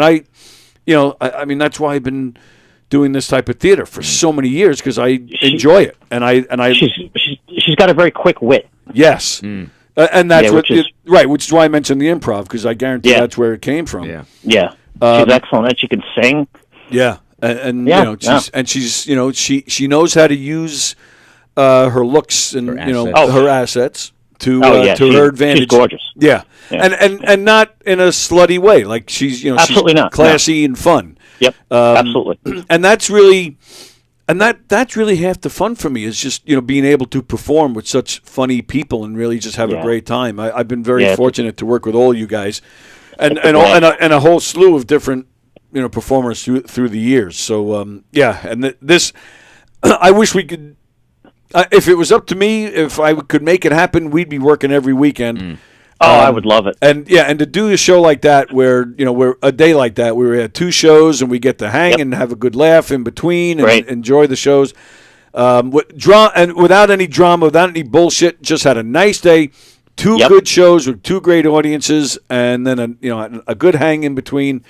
mean, that's why I've been doing this type of theater for so many years because I enjoy it, and she's got a very quick wit. Yes, and that's which is why I mentioned the improv because I guarantee that's where it came from. Yeah, she's excellent, and she can sing. Yeah, she knows how to use her looks and her assets to her advantage. She's gorgeous. Yeah. And not in a slutty way. Like she's absolutely she's not classy and fun. Yep, absolutely. And that's really half the fun for me is just being able to perform with such funny people and really just have a great time. I've been very fortunate to work with all you guys, and a whole slew of different performers through the years. So and this I wish we could. If it was up to me, if I could make it happen, we'd be working every weekend. I would love it. And to do a show like that, where we're a day like that, where we had 2 shows and we get to hang and have a good laugh in between and enjoy the shows, without any drama, without any bullshit. Just had a nice day, 2 good shows with 2 great audiences, and then a good hang in between.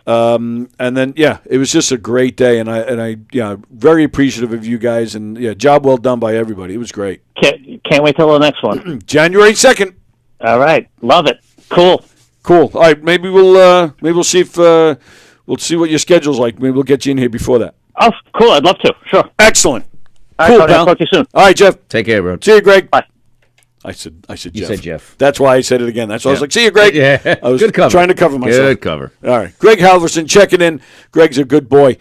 And then it was just a great day, and I very appreciative of you guys, and job well done by everybody. It was great. Can't wait till the next one. January 2nd. All right, love it. Cool. All right, maybe we'll see if we'll see what your schedule's like. Maybe we'll get you in here before that. Oh, cool. I'd love to. Sure. Excellent. All right, Cool, Tony, pal. I'll talk to you soon. All right, Jeff. Take care, bro. See you, Greg. Bye. I said Jeff. You said Jeff. That's why I said it again. That's why I was Yeah. like, see you, Greg. Yeah. I was Good cover. trying to cover myself. Good cover. All right. Greg Halverson checking in. Greg's a good boy.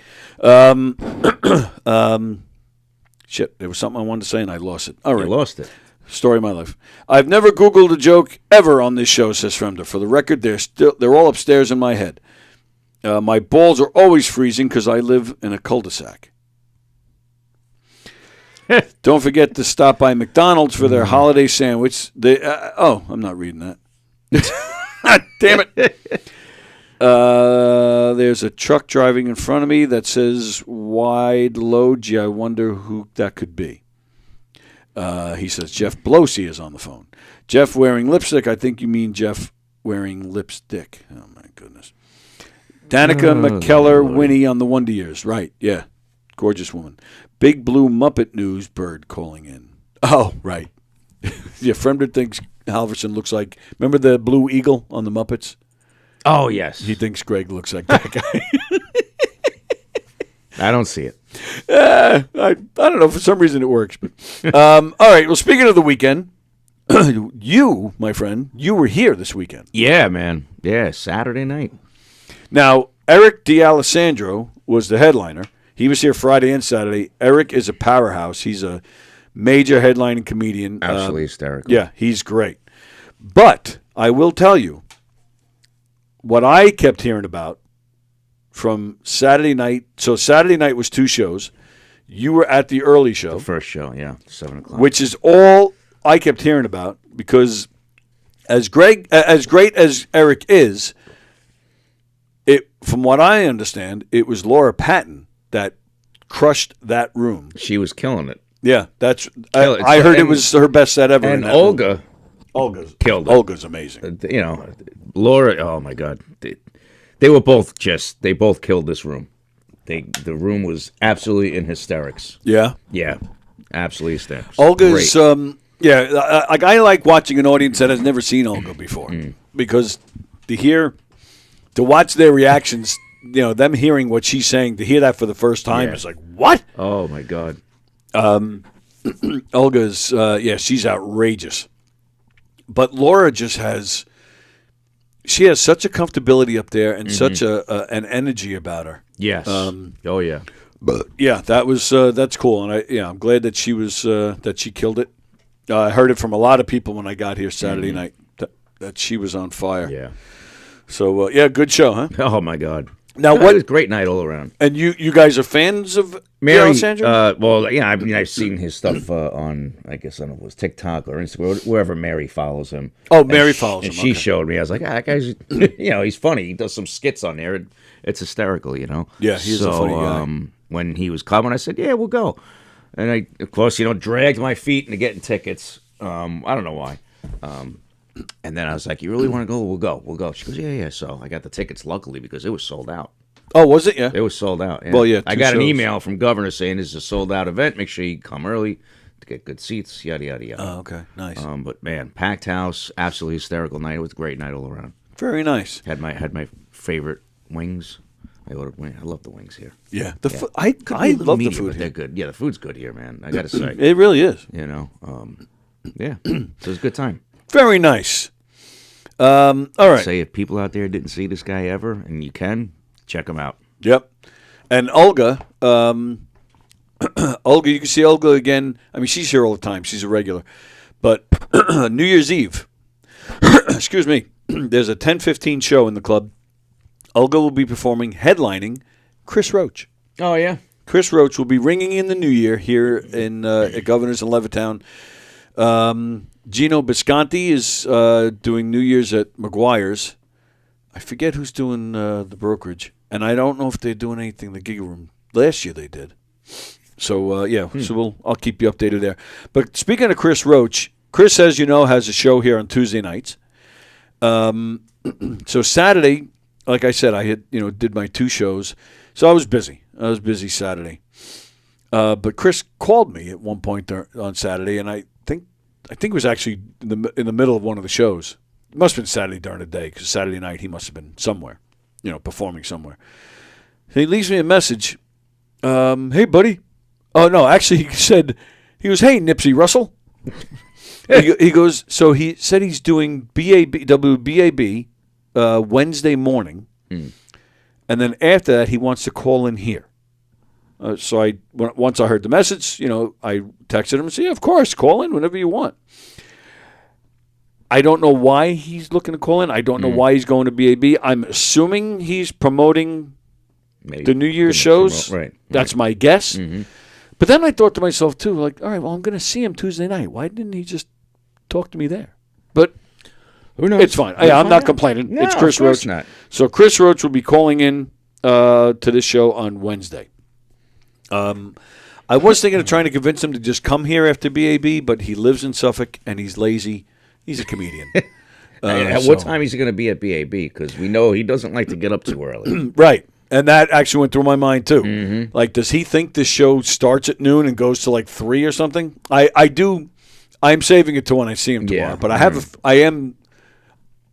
Shit, there was something I wanted to say and I lost it. All right. You lost it. Story of my life. I've never Googled a joke ever on this show, says Fremder. For the record, they're all upstairs in my head. My balls are always freezing because I live in a cul-de-sac. Don't forget to stop by McDonald's for their holiday sandwich. I'm not reading that. Damn it. There's a truck driving in front of me that says wide load. Gee, I wonder who that could be. He says Jeff Blosey is on the phone. Jeff wearing lipstick. I think you mean Jeff wearing lipstick. Oh, my goodness. Danica McKellar Winnie on the Wonder Years. Right, yeah. Gorgeous woman. Big blue Muppet News bird calling in. Oh, right. Yeah, Fremder thinks Halverson looks like, remember the blue eagle on the Muppets? Oh, yes. He thinks Greg looks like that guy. I don't see it. I don't know. For some reason it works. But all right. Well, speaking of the weekend, you, my friend, you were here this weekend. Yeah, man. Yeah, Saturday night. Now, Eric D'Alessandro was the headliner. He was here Friday and Saturday. Eric is a powerhouse. He's a major headlining comedian. Absolutely hysterical. Yeah, he's great. But I will tell you, what I kept hearing about from Saturday night. So Saturday night was 2 shows. You were at the early show. The first show, yeah, 7 o'clock. Which is all I kept hearing about because as great as Eric is, from what I understand, it was Laura Patton that crushed that room. She was killing it. Yeah, I heard it was her best set ever. And in Olga, Olga's killed it. Olga's amazing. Laura. Oh my God, they were both they both killed this room. The room was absolutely in hysterics. Yeah, yeah, absolutely hysterics. Olga's I like watching an audience that has never seen Olga before because to watch their reactions. Them hearing what she's saying, to hear that for the first time is like, what? Oh, my God. Olga's, she's outrageous. But Laura just she has such a comfortability up there and such an energy about her. Yes. Oh, yeah. But yeah, that's cool. And I'm glad that she was, that she killed it. I heard it from a lot of people when I got here Saturday night that she was on fire. Yeah. So, good show, huh? Oh, my God. Now, It was a great night all around. And you guys are fans of Mary? Alessandro? Well, yeah, I've seen his stuff on, I guess, I don't know if it was TikTok or Instagram, wherever Mary follows him. Oh, Mary follows him. And she okay. showed me. I was like, that guy's, he's funny. He does some skits on there. It's hysterical, Yeah, he's a funny guy. When he was coming, I said, yeah, we'll go. And I, of course, dragged my feet into getting tickets. I don't know why. And then I was like, you really want to go? We'll go. She goes, yeah. So I got the tickets, luckily, because it was sold out. Oh, was it? Yeah. It was sold out. Yeah. Well, yeah. I got an email from Governor saying this is a sold out event. Make sure you come early to get good seats, yada, yada, yada. Oh, okay. Nice. But, man, packed house, absolutely hysterical night. It was a great night all around. Very nice. Had my favorite wings. I ordered wings. I love the wings here. Yeah. I love the food here. They're good. Yeah, the food's good here, man. I got to say. It really is. Yeah. So it was a good time. Very nice. All right. Say if people out there didn't see this guy ever, and you can, check him out. Yep. And Olga, Olga, you can see Olga again. I mean, she's here all the time. She's a regular. But New Year's Eve, excuse me, there's a 10:15 show in the club. Olga will be performing, headlining, Chris Roach. Oh, yeah? Chris Roach will be ringing in the new year here in at Governor's in Levittown. Gino Bisconti is doing New Year's at McGuire's. I forget who's doing the brokerage. And I don't know if they're doing anything in the gig room. Last year they did. So, so I'll keep you updated there. But speaking of Chris Roach, Chris, as you know, has a show here on Tuesday nights. So Saturday, like I said, I had did my 2 shows. So I was busy. Saturday. But Chris called me at one point on Saturday, and I think it was actually in the middle of one of the shows. It must have been Saturday during the day, because Saturday night he must have been somewhere, performing somewhere. He leaves me a message. Hey, buddy, Oh, no, actually, he goes, hey, Nipsey Russell. he goes, so he said he's doing WBAB Wednesday morning. And then after that, he wants to call in here. So once I heard the message, I texted him and said, yeah, of course, call in whenever you want. I don't know why he's looking to call in. I don't know why he's going to BAB. I'm assuming he's promoting the New Year's shows. Right. That's my guess. But then I thought to myself, too, like, all right, well, I'm going to see him Tuesday night. Why didn't he just talk to me there? But who knows? It's fine. I'm not complaining. No, it's Chris of course Roach. not. So Chris Roach will be calling in to this show on Wednesday. I was thinking of trying to convince him to just come here after BAB, but he lives in Suffolk and he's lazy. He's a comedian. At what time is he going to be at BAB? Because we know he doesn't like to get up too early. Right. And that actually went through my mind, too. Like, does he think this show starts at noon and goes to, like, 3 or something? I'm saving it to when I see him tomorrow. Yeah. But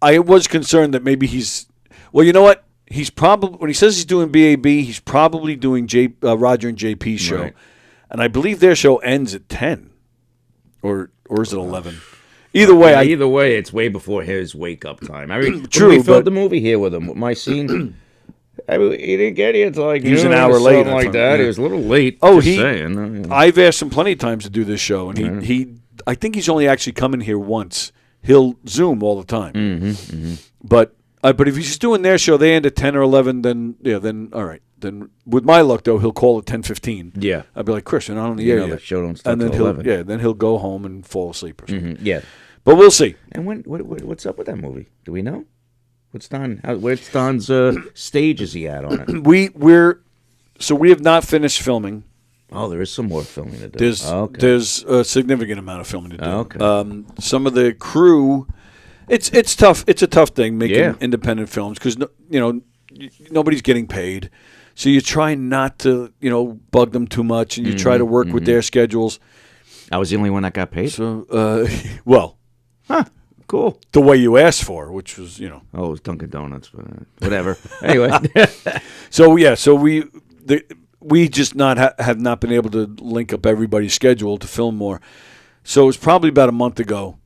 I was concerned that maybe he's – well, you know what? He's probably – when he says he's doing BAB, he's probably doing Roger and JP's show. Right. And I believe their show ends at 10. Or is it 11? Either way, it's way before his wake-up time. I mean, True, when we filmed but- the movie here with him, my scene, I mean, he didn't get here until like He was an noon or hour late. something like that. He was a little late. Oh, just saying. I've asked him plenty of times to do this show, and he I think he's only actually come in here once. He'll Zoom all the time. But if he's doing their show, they end at 10 or 11. Then all right. Then with my luck though, he'll call at 10:15. Yeah, I'd be like, Chris, you're not on the air yet. The show don't start And then till 11. then he'll go home and fall asleep or something. Yeah, but we'll see. And what's up with that movie? Do we know? What's where's Don's stage is he at on it? We have not finished filming. Oh, there is some more filming to do. There's a significant amount of filming to do. Okay. Some of the crew, it's tough. It's a tough thing making independent films because nobody's getting paid, so you try not to bug them too much, and you try to work with their schedules. I was the only one that got paid. So, well, cool. The way you asked for, which was it was Dunkin' Donuts, but whatever. Anyway, we just have not been able to link up everybody's schedule to film more. So it was probably about a month ago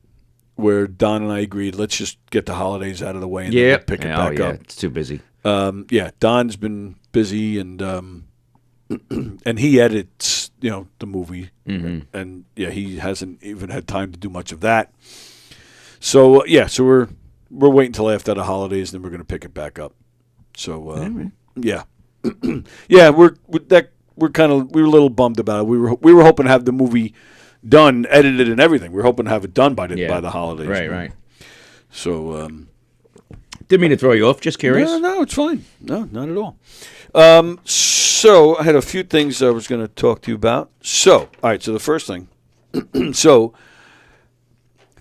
where Don and I agreed, let's just get the holidays out of the way and then we'll pick it back up. It's too busy. Don's been busy and and he edits, the movie, and he hasn't even had time to do much of that. So so we're waiting until after the holidays, then we're going to pick it back up. So we're a little bummed about it. We were hoping to have the movie done, edited, and everything. We were hoping to have it done by the holidays. Right. So didn't mean to throw you off. Just curious. No, it's fine. No, not at all. So I had a few things I was going to talk to you about. So, all right. So the first thing.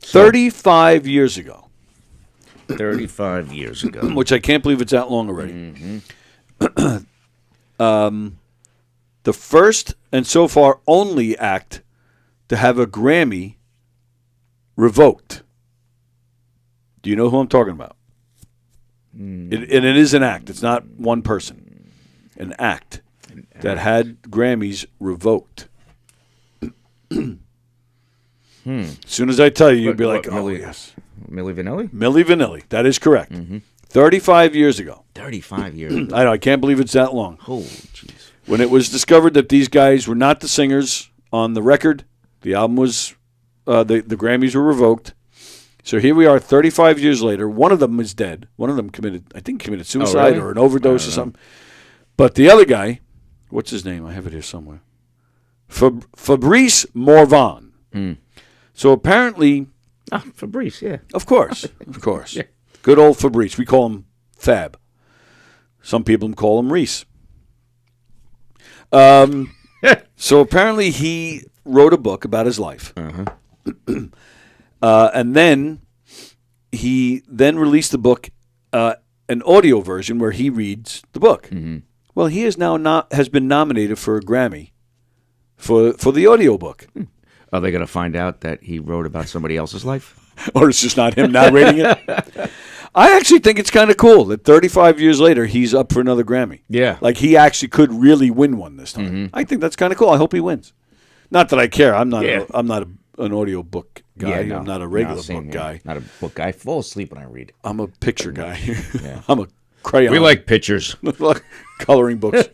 35 years ago. 35 years ago. Which I can't believe it's that long already. The first and so far only act to have a Grammy revoked. Do you know who I'm talking about? And it is an act. It's not one person. An act that had Grammys revoked. As soon as I tell you, you'll be like, yes. Milli Vanilli? Milli Vanilli. That is correct. 35 years ago. 35 years ago. I know. I can't believe it's that long. Holy jeez. When it was discovered that these guys were not the singers on the record, the album was, the Grammys were revoked. So here we are 35 years later. One of them is dead. One of them committed suicide or an overdose or something. But the other guy, what's his name? I have it here somewhere. Fabrice Morvan. So apparently... Fabrice, yeah. Of course. Yeah. Good old Fabrice. We call him Fab. Some people call him Reese. So apparently he wrote a book about his life. And then he released the book, an audio version where he reads the book. Well, he has been nominated for a Grammy for the audio book. Are they going to find out that he wrote about somebody else's life? Or it's just not him narrating it? I actually think it's kind of cool that 35 years later he's up for another Grammy. Yeah. Like he actually could really win one this time. I think that's kind of cool. I hope he wins. Not that I care. I'm not. An audio book guy. Yeah, no. I'm not a regular same book here. guy. Not a book guy. I fall asleep when I read. I'm a picture guy. Yeah. I'm a crayon. We like pictures. Coloring books.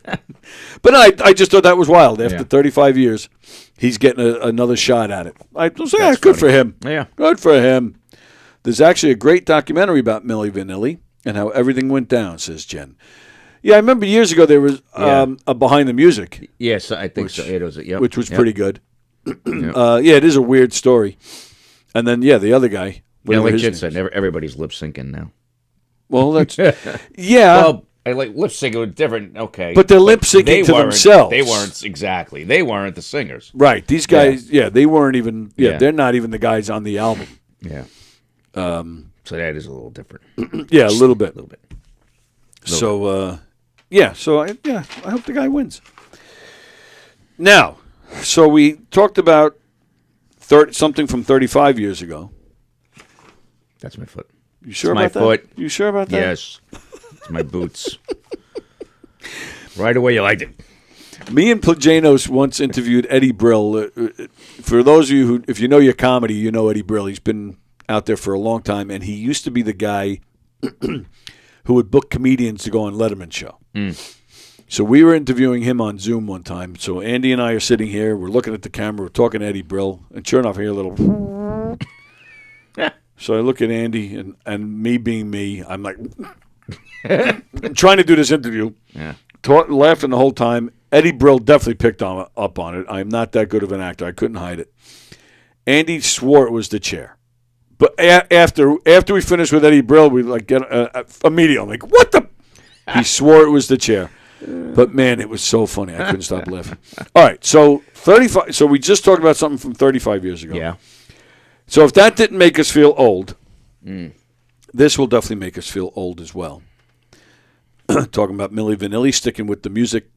But I just thought that was wild. After 35 years, he's getting another shot at it. I was like, good for him. Yeah. Good for him. There's actually a great documentary about Milli Vanilli and how everything went down, says Jen. Yeah, I remember years ago there was a Behind the Music. Yes, I think so. It was, which was pretty good. It is a weird story. And then, the other guy. Yeah, like Jen said, everybody's lip syncing now. Well, that's Well, I like lip syncing was different. Okay, but they're lip syncing to themselves. They weren't exactly. They weren't the singers. Right. These guys. They weren't even. They're not even the guys on the album. Yeah. So that is a little different. Yeah, a little bit. A little bit. So, So I hope the guy wins. Now, so we talked about something from 35 years ago. That's my foot. You sure it's about my that? Foot. You sure about that? Yes. It's my boots. Right away, you liked it. Me and Plajanos once interviewed Eddie Brill. For those of you if you know your comedy, you know Eddie Brill. He's been out there for a long time, and he used to be the guy who would book comedians to go on Letterman's show. So we were interviewing him on Zoom one time. So Andy and I are sitting here. We're looking at the camera. We're talking to Eddie Brill. And sure enough, I hear a little... So I look at Andy, and me being me, I'm like... I'm trying to do this interview. Yeah. Laughing the whole time. Eddie Brill definitely picked up on it. I'm not that good of an actor. I couldn't hide it. Andy swore it was the chair. But after we finished with Eddie Brill, we get immediately. I'm like, what the? He swore it was the chair. But man, it was so funny. I couldn't stop laughing. All right, so 35. So we just talked about something from 35 years ago. Yeah. So if that didn't make us feel old, this will definitely make us feel old as well. Talking about Milli Vanilli, sticking with the music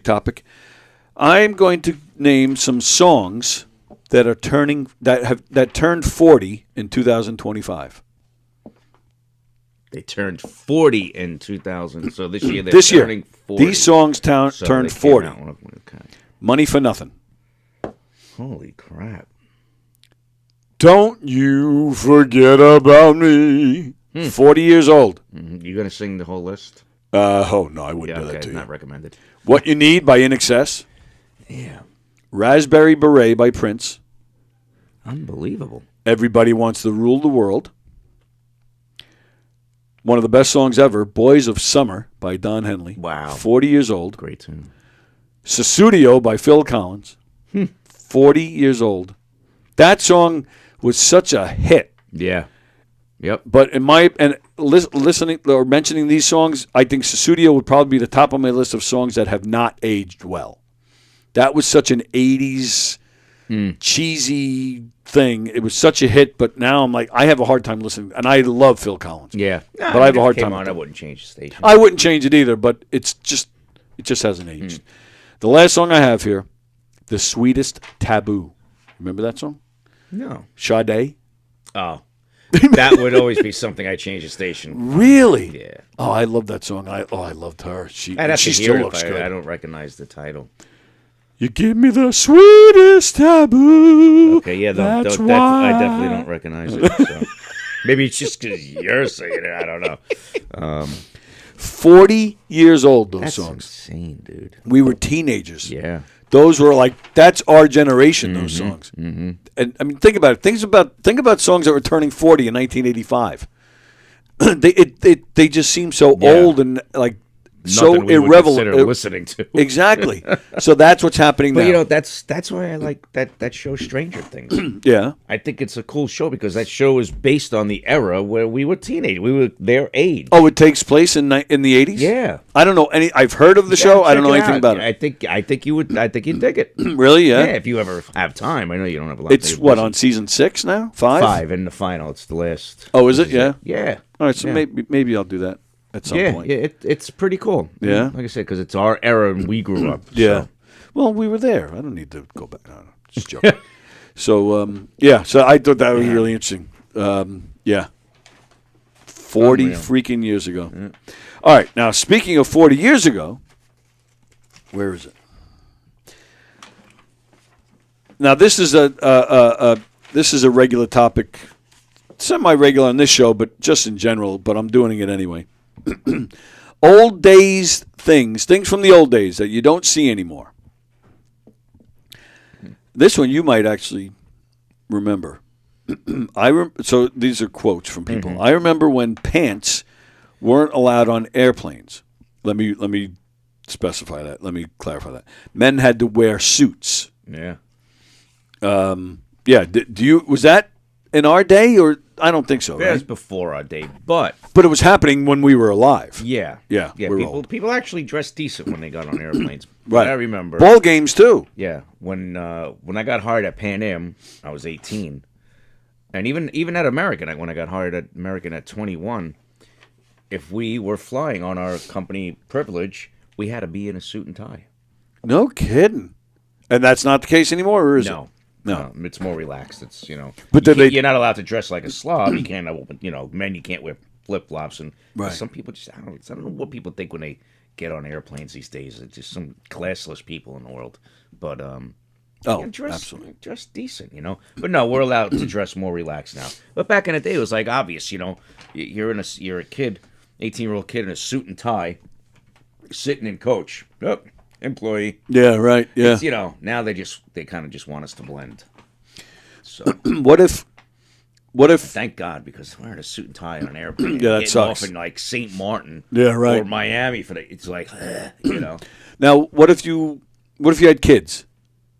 topic. I'm going to name some songs that are turned 40 in 2025. They turned 40 in 2000. So this year they're turning 40. These songs turned 40. Okay. Money for Nothing. Holy crap. Don't you forget about me. 40 years old. You going to sing the whole list? No, I wouldn't do that to you. Not recommended. What You Need by In Excess. Yeah. Raspberry Beret by Prince. Unbelievable. Everybody Wants to Rule the World. One of the best songs ever, Boys of Summer by Don Henley. Wow. 40 years old. Great tune. Susudio by Phil Collins. 40 years old. That song was such a hit. Yeah. Yep. But listening or mentioning these songs, I think Susudio would probably be the top of my list of songs that have not aged well. That was such an 80s cheesy thing. It was such a hit, but now I'm like, I have a hard time listening. And I love Phil Collins. Yeah. But I have a hard time. I wouldn't change the station. I wouldn't change it either, but it just hasn't aged. The last song I have here, The Sweetest Taboo. Remember that song? No. Sade? Oh. That would always be something I change the station. Really? Yeah. Oh, I love that song. I loved her. She I'd have to still hear it looks if good. I don't recognize the title. You give me the sweetest taboo. Okay, yeah, I definitely don't recognize it. So. Maybe it's just because you're saying it. I don't know. 40 years old, those That's songs. Insane, dude. We were teenagers. Yeah. Those were like, that's our generation, those songs. And I mean, think about it. Think about songs that were turning 40 in 1985. They just seem so old and like Nothing we would consider listening to. Exactly. So that's what's happening now. But you know, that's why I like that show Stranger Things. Yeah. I think it's a cool show because that show is based on the era where we were teenagers. We were their age. Oh, it takes place in the 80s? Yeah. I don't know any. I've heard of the show. I don't know anything about it. I think you'd dig it. Really? Yeah. Yeah. If you ever have time, I know you don't have a lot. It's what on season 6 now? 5? 5 in the final. It's the last. Oh, is it? Yeah. Yeah. All right. So maybe I'll do that at some point. Yeah. It's pretty cool. Yeah. Like I said, because it's our era and we grew up. Yeah. So. Well, we were there. I don't need to go back. No, just joking. So So I thought that was really interesting. Yeah. 40 Unreal. freaking years ago. Yeah. All right, now speaking of 40 years ago, where is it? Now this is a regular topic, semi-regular on this show, but just in general. But I'm doing it anyway. Old days things from the old days that you don't see anymore. This one you might actually remember. So these are quotes from people. Mm-hmm. I remember when pants weren't allowed on airplanes. Let me specify that. Let me clarify that. Men had to wear suits. Yeah. Yeah. Was that in our day, or I don't think so. Yeah, Right? it was before our day, but it was happening when we were alive. yeah, Yeah. We're old. People actually dressed decent when they got on airplanes. Right. I remember Ball games too. Yeah, when I got hired at Pan Am, I was 18, and even at American, when I got hired at American at 21, if we were flying on our company privilege, we had to be in a suit and tie. No kidding. And that's not the case anymore, or is it? No, it's more relaxed. It's But you're not allowed to dress like a slob. You can't, men. You can't wear flip flops, and Right. some people just I don't know what people think when they get on airplanes these days. It's just some classless people in the world. But dress decent, But no, we're allowed to dress more relaxed now. But back in the day, it was like obvious, You're a kid, 18-year-old kid in a suit and tie, sitting in coach. Yep. Employee. Yeah, right. Yeah. It's, now they kind of just want us to blend. So What if? Thank God, because wearing a suit and tie on an airplane, Yeah, that getting sucks. off in like St. Martin, Yeah, right. or Miami it's like, Now, what if you had kids,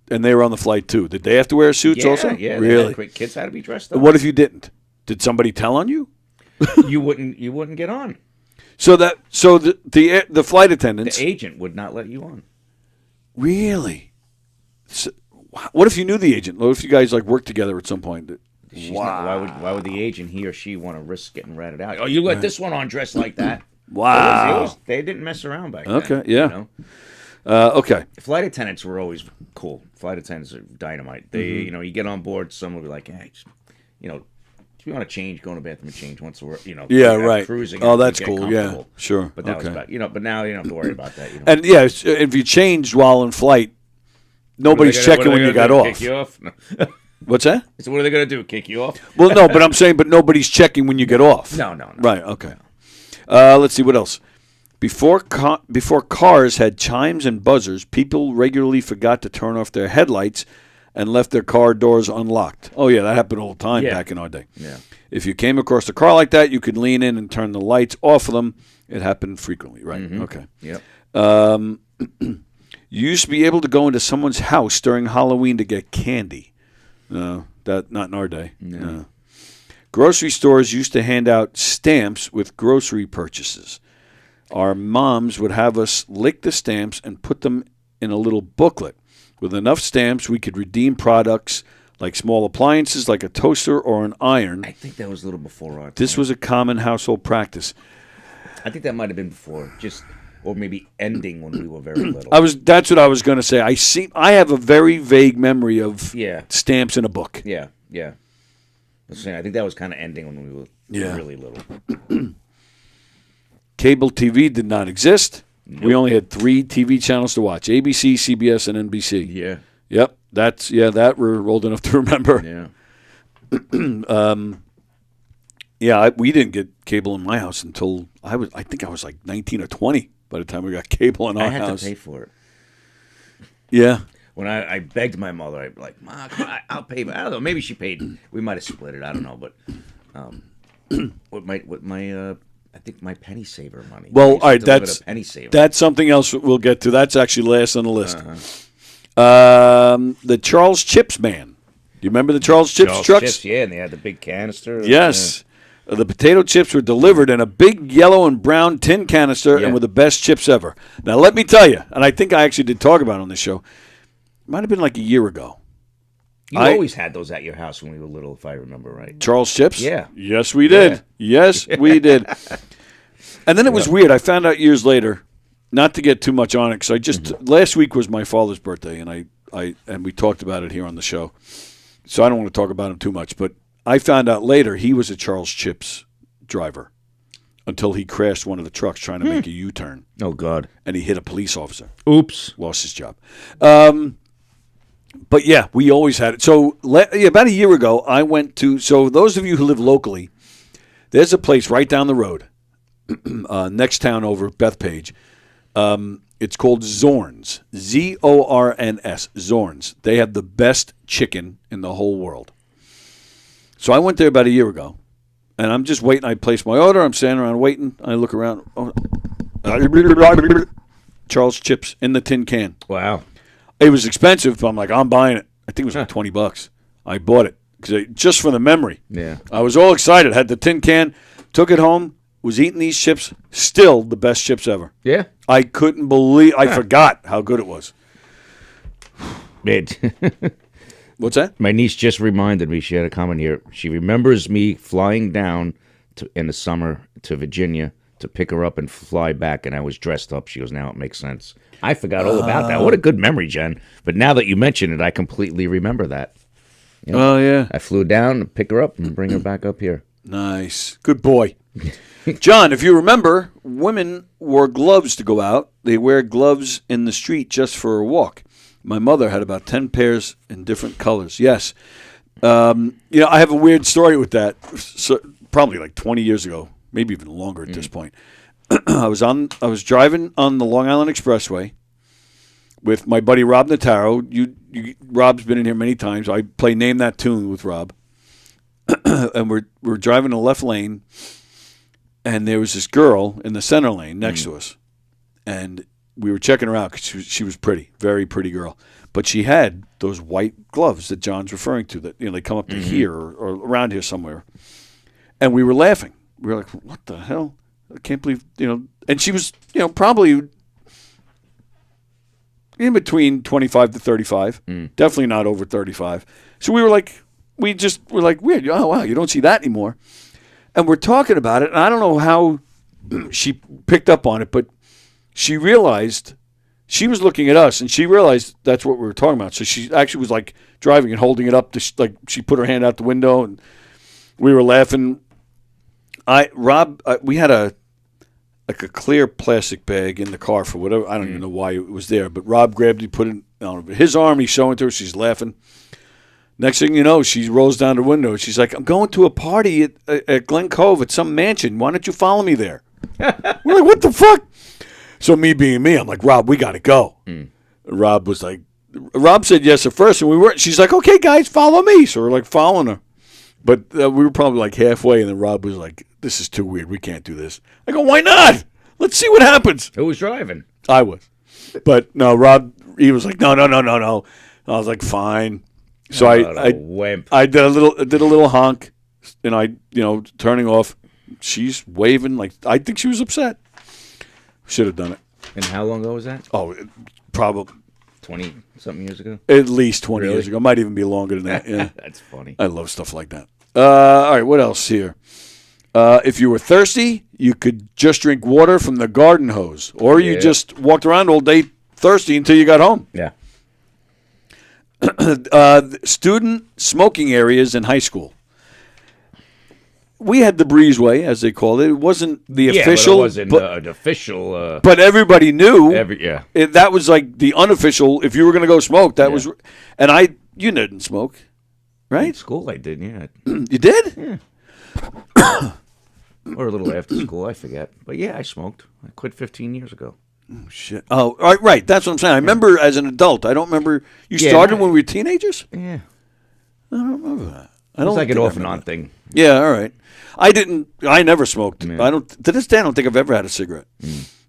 and they were on the flight too? Did they have to wear suits also? Yeah, Really? Kids had to be dressed up. What if you didn't? Did somebody tell on you? you wouldn't get on. So the flight attendants. The agent would not let you on. Really? So, what if you knew the agent? What if you guys worked together at some point? Why would the agent, he or she, want to risk getting ratted out? Oh, you let this one on dressed like that? Wow. They didn't mess around back then. Okay. Yeah. Okay. Flight attendants were always cool. Flight attendants are dynamite. They, Mm-hmm. you get on board, someone will be like, hey, if you want to change, go in the bathroom and change once we're, Yeah, right. cruising. Oh, and that's get cool. Yeah, comfortable. sure. But that was Okay. about, but now you don't have to worry about that. And yeah, if you changed while in flight, nobody's checking when you got off. Kick you off? No. What's that? So what are they going to do? Kick you off? Well, no, but I'm saying, nobody's checking when you get off. No. Right. Okay. Let's see what else. Before cars had chimes and buzzers, people regularly forgot to turn off their headlights and left their car doors unlocked. Oh yeah, that happened all the time back in our day. Yeah. If you came across a car like that, you could lean in and turn the lights off of them. It happened frequently, right? Mm-hmm. Okay. Yep. You used to be able to go into someone's house during Halloween to get candy. No, that not in our day. No. Grocery stores used to hand out stamps with grocery purchases. Our moms would have us lick the stamps and put them in a little booklet. With enough stamps, we could redeem products like small appliances like a toaster or an iron. I think that was a little before our time. This was a common household practice. I think that might have been before, or maybe ending when we were very little. That's what I was going to say. I have a very vague memory of stamps in a book. Yeah. I was saying, I think that was kind of ending when we were really little. Cable TV did not exist. Nope. We only had 3 TV channels to watch: ABC, CBS, and NBC. Yeah. Yep. That we're old enough to remember. Yeah. We didn't get cable in my house until I think I was like 19 or 20 by the time we got cable in our house. I had to pay for it. Yeah. When I begged my mother, I'd be like, "Ma, I'll pay." I don't know. Maybe she paid. We might have split it. I don't know. But with my I think my penny saver money. Well, all right, that's a penny saver. That's something else we'll get to. That's actually last on the list. The Charles Chips man. Do you remember the Charles Chips trucks? Chips, yeah, and they had the big canister. Yes. The potato chips were delivered in a big yellow and brown tin canister and were the best chips ever. Now, let me tell you, and I think I actually did talk about it on this show. It might have been like a year ago. You always had those at your house when we were little, if I remember right. Charles Chips? Yeah. Yes, we did. Yeah. Yes, we did. And then it was weird. I found out years later, not to get too much on it, because last week was my father's birthday, and we talked about it here on the show. So I don't want to talk about him too much, but I found out later he was a Charles Chips driver. until he crashed one of the trucks trying to make a U-turn. Oh, God. And he hit a police officer. Oops. Lost his job. But, yeah, we always had it. So about a year ago, I went to – so those of you who live locally, there's a place right down the road, next town over, Bethpage. It's called Zorn's, Zorns, Zorn's. They have the best chicken in the whole world. So I went there about a year ago, and I'm just waiting. I place my order. I'm standing around waiting. I look around. Oh, Charles chips in the tin can. Wow. It was expensive, but I'm like, I'm buying it. I think it was like $20. I bought it just for the memory. Yeah. I was all excited. Had the tin can, took it home, was eating these chips. Still the best chips ever. Yeah. I couldn't believe. I forgot how good it was. What's that? My niece just reminded me. She had a comment here. She remembers me flying down in the summer to Virginia to pick her up and fly back, and I was dressed up. She goes, now it makes sense. I forgot all about that. What a good memory, Jen. But now that you mention it, I completely remember that. You know, Oh, yeah. I flew down to pick her up and bring her back up here. Nice. Good boy. John, if you remember, women wore gloves to go out. They wear gloves in the street just for a walk. My mother had about 10 pairs in different colors. Yes. I have a weird story with that. So, probably like 20 years ago, maybe even longer at this point. I was driving on the Long Island Expressway with my buddy Rob Notaro. Rob's been in here many times. I play Name That Tune with Rob. And we're driving the left lane, and there was this girl in the center lane next to us. And we were checking her out because she was pretty, very pretty girl. But she had those white gloves that John's referring to that they come up to here or around here somewhere. And we were laughing. We were like, what the hell? I can't believe, And she was, probably in between 25 to 35. Definitely not over 35. So we were like, weird. Oh, wow, you don't see that anymore. And we're talking about it, and I don't know how she picked up on it, but she realized she was looking at us, and she realized that's what we were talking about. So she actually was like driving and holding it up. She put her hand out the window, and we were laughing. We had a clear plastic bag in the car for whatever. I don't even know why it was there, but Rob grabbed it, put it on his arm. He's showing it to her. She's laughing. Next thing you know, she rolls down the window. She's like, I'm going to a party at Glen Cove at some mansion. Why don't you follow me there? We're like, what the fuck? So me being me, I'm like, Rob, we got to go. Rob said yes at first, and we weren't. She's like, okay, guys, follow me. So we're like following her. But we were probably like halfway, and then Rob was like, this is too weird. We can't do this. I go, why not? Let's see what happens. Who was driving? I was. But no, Rob, he was like, no. I was like, fine. So I did a little honk, and I turning off. She's waving like I think she was upset. Should have done it. And how long ago was that? Oh, probably 20-something years ago. At least 20 Really? years ago. Might even be longer than that. Yeah, That's funny. I love stuff like that. All right, what else here? If you were thirsty, you could just drink water from the garden hose, or you just walked around all day thirsty until you got home. Yeah. Student smoking areas in high school. We had the breezeway, as they called it. It wasn't the official. But it wasn't an official. But everybody knew. That was like the unofficial. If you were going to go smoke, that was. And you didn't smoke, right? In school, I did. Yeah. You did? Yeah. Or a little after school, I forget. But yeah, I smoked. I quit 15 years ago. Oh, shit. Oh, right. That's what I'm saying. I remember as an adult. I don't remember. You started when we were teenagers? Yeah. I don't remember that. It was like an off and on thing. Yeah, all right. I never smoked. Yeah. To this day, I don't think I've ever had a cigarette.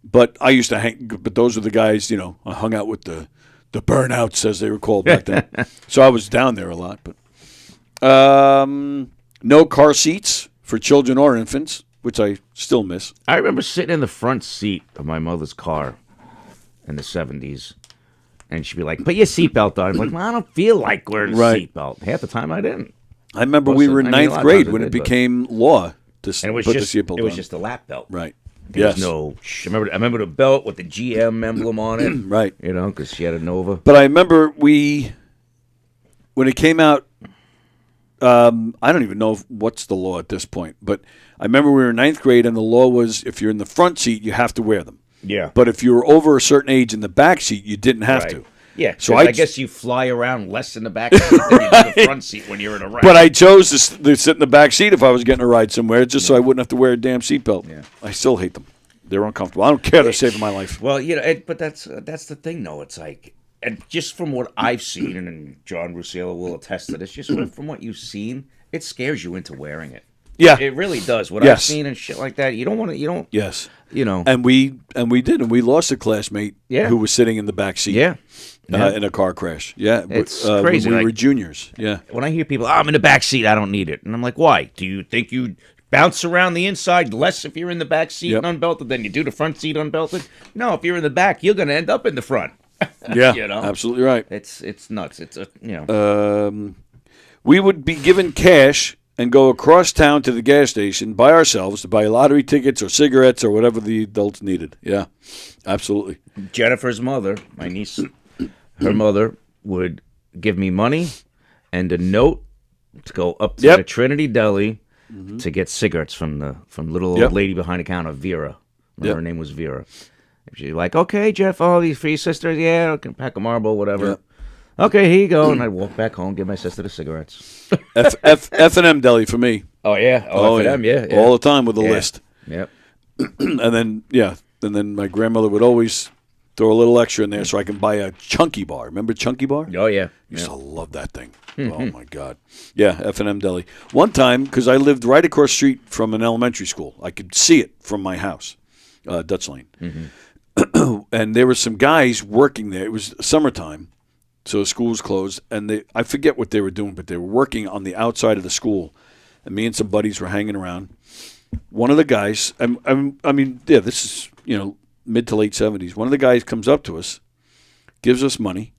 But I used to hang, but those were the guys, I hung out with the burnouts, as they were called back then. So I was down there a lot. But no car seats for children or infants, which I still miss. I remember sitting in the front seat of my mother's car in the 70s, and she'd be like, put your seatbelt on. I'm like, well, I don't feel like wearing a seatbelt. Half the time I didn't. I remember we were in ninth grade when it became law to put the seatbelt on. It was just a lap belt. Right. There was no. I remember the belt with the GM emblem on it. Right. Because she had a Nova. But I remember when it came out, I don't even know what's the law at this point, but I remember we were in 9th grade, and the law was if you're in the front seat, you have to wear them. Yeah. But if you were over a certain age in the back seat, you didn't have to. Yeah, so I guess you fly around less in the back seat than you do the front seat when you're in a ride. But I chose to sit in the back seat if I was getting a ride somewhere, just so I wouldn't have to wear a damn seatbelt. Yeah. I still hate them. They're uncomfortable. I don't care. They're saving my life. Well, but that's the thing, though. It's like, and just from what I've seen, and John Rusciello will attest to this, just from what you've seen, it scares you into wearing it. Yeah, it really does. What I've seen and shit like that, you don't want to. You don't. Yes. And we did, and we lost a classmate who was sitting in the back seat. Yeah. In a car crash. Yeah, it's crazy. When we were juniors. Yeah. When I hear people, I'm in the back seat, I don't need it, and I'm like, why? Do you think you bounce around the inside less if you're in the back seat and unbelted than you do the front seat unbelted? No, if you're in the back, you're going to end up in the front. Yeah, absolutely right. It's nuts. It's we would be given cash and go across town to the gas station by ourselves to buy lottery tickets or cigarettes or whatever the adults needed. Yeah, absolutely. Jennifer's mother, my niece, her mother would give me money and a note to go up to the Trinity Deli to get cigarettes from little old lady behind the counter, Vera. Her name was Vera. She's like, okay, Jeff, all these for your sisters, yeah, I can pack a marble, whatever. Yep. Okay, here you go. And I'd walk back home, give my sister the cigarettes. F&M Deli for me. Oh, yeah. F&M, yeah. All the time with a list. Yep. And then my grandmother would always throw a little extra in there so I can buy a Chunky Bar. Remember Chunky Bar? Oh, yeah. Used to love that thing. Oh, my God. Yeah, F&M Deli. One time, because I lived right across the street from an elementary school, I could see it from my house, Dutch Lane. And there were some guys working there. It was summertime, so the school was closed. And I forget what they were doing, but they were working on the outside of the school. And me and some buddies were hanging around. One of the guys, this is, mid to late 70s. One of the guys comes up to us, gives us money,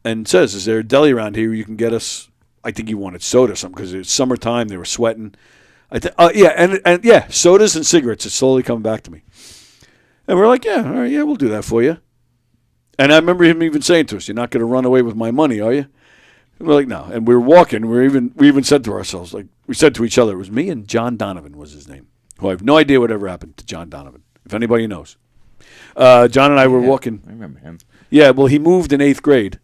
and says, is there a deli around here you can get us? I think he wanted soda or something because it's summertime. They were sweating. Sodas and cigarettes. It's slowly coming back to me. And we're like, yeah, all right, yeah, we'll do that for you. And I remember him even saying to us, you're not going to run away with my money, are you? And we're like, no. And we were walking. We even said to ourselves, like we said to each other, it was me and John Donovan was his name, who I have no idea whatever happened to John Donovan, if anybody knows. John and I were walking. I remember him. Yeah, well, he moved in 8th grade.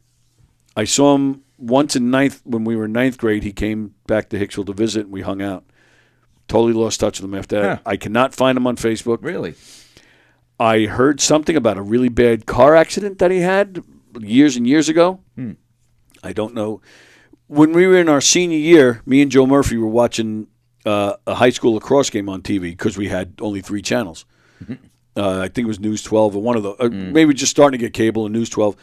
I saw him once in 9th, when we were in 9th grade. He came back to Hicksville to visit, and we hung out. Totally lost touch with him after that. I cannot find him on Facebook. Really? I heard something about a really bad car accident that he had years and years ago. I don't know. When we were in our senior year, me and Joe Murphy were watching a high school lacrosse game on TV because we had only 3 channels. I think it was News 12 or one of the maybe just starting to get cable and News 12.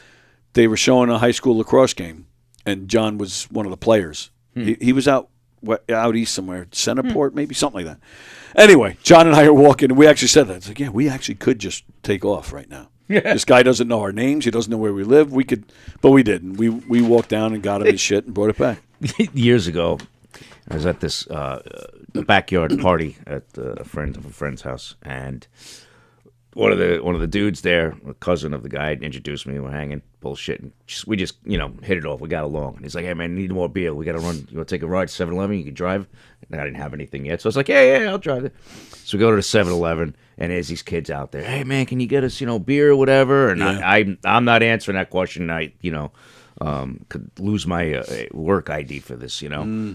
They were showing a high school lacrosse game, and John was one of the players. He was out east somewhere, Centerport, maybe something like that. Anyway, John and I are walking, and we actually said that. It's like, yeah, we actually could just take off right now. This guy doesn't know our names. He doesn't know where we live. We could, but we didn't. We walked down and got him his shit and brought it back. Years ago, I was at this backyard party at a friend's house, and one of the dudes there, a cousin of the guy, introduced me. We're hanging, bullshit, and we just hit it off. We got along. And he's like, "Hey man, I need more beer. We got to run. You want to take a ride to 7-Eleven? You can drive." And I didn't have anything yet, so I was like, "Yeah, I'll drive it." So we go to the 7-Eleven, and there's these kids out there. "Hey man, can you get us beer or whatever?" And I'm not answering that question. I could lose my work ID for this,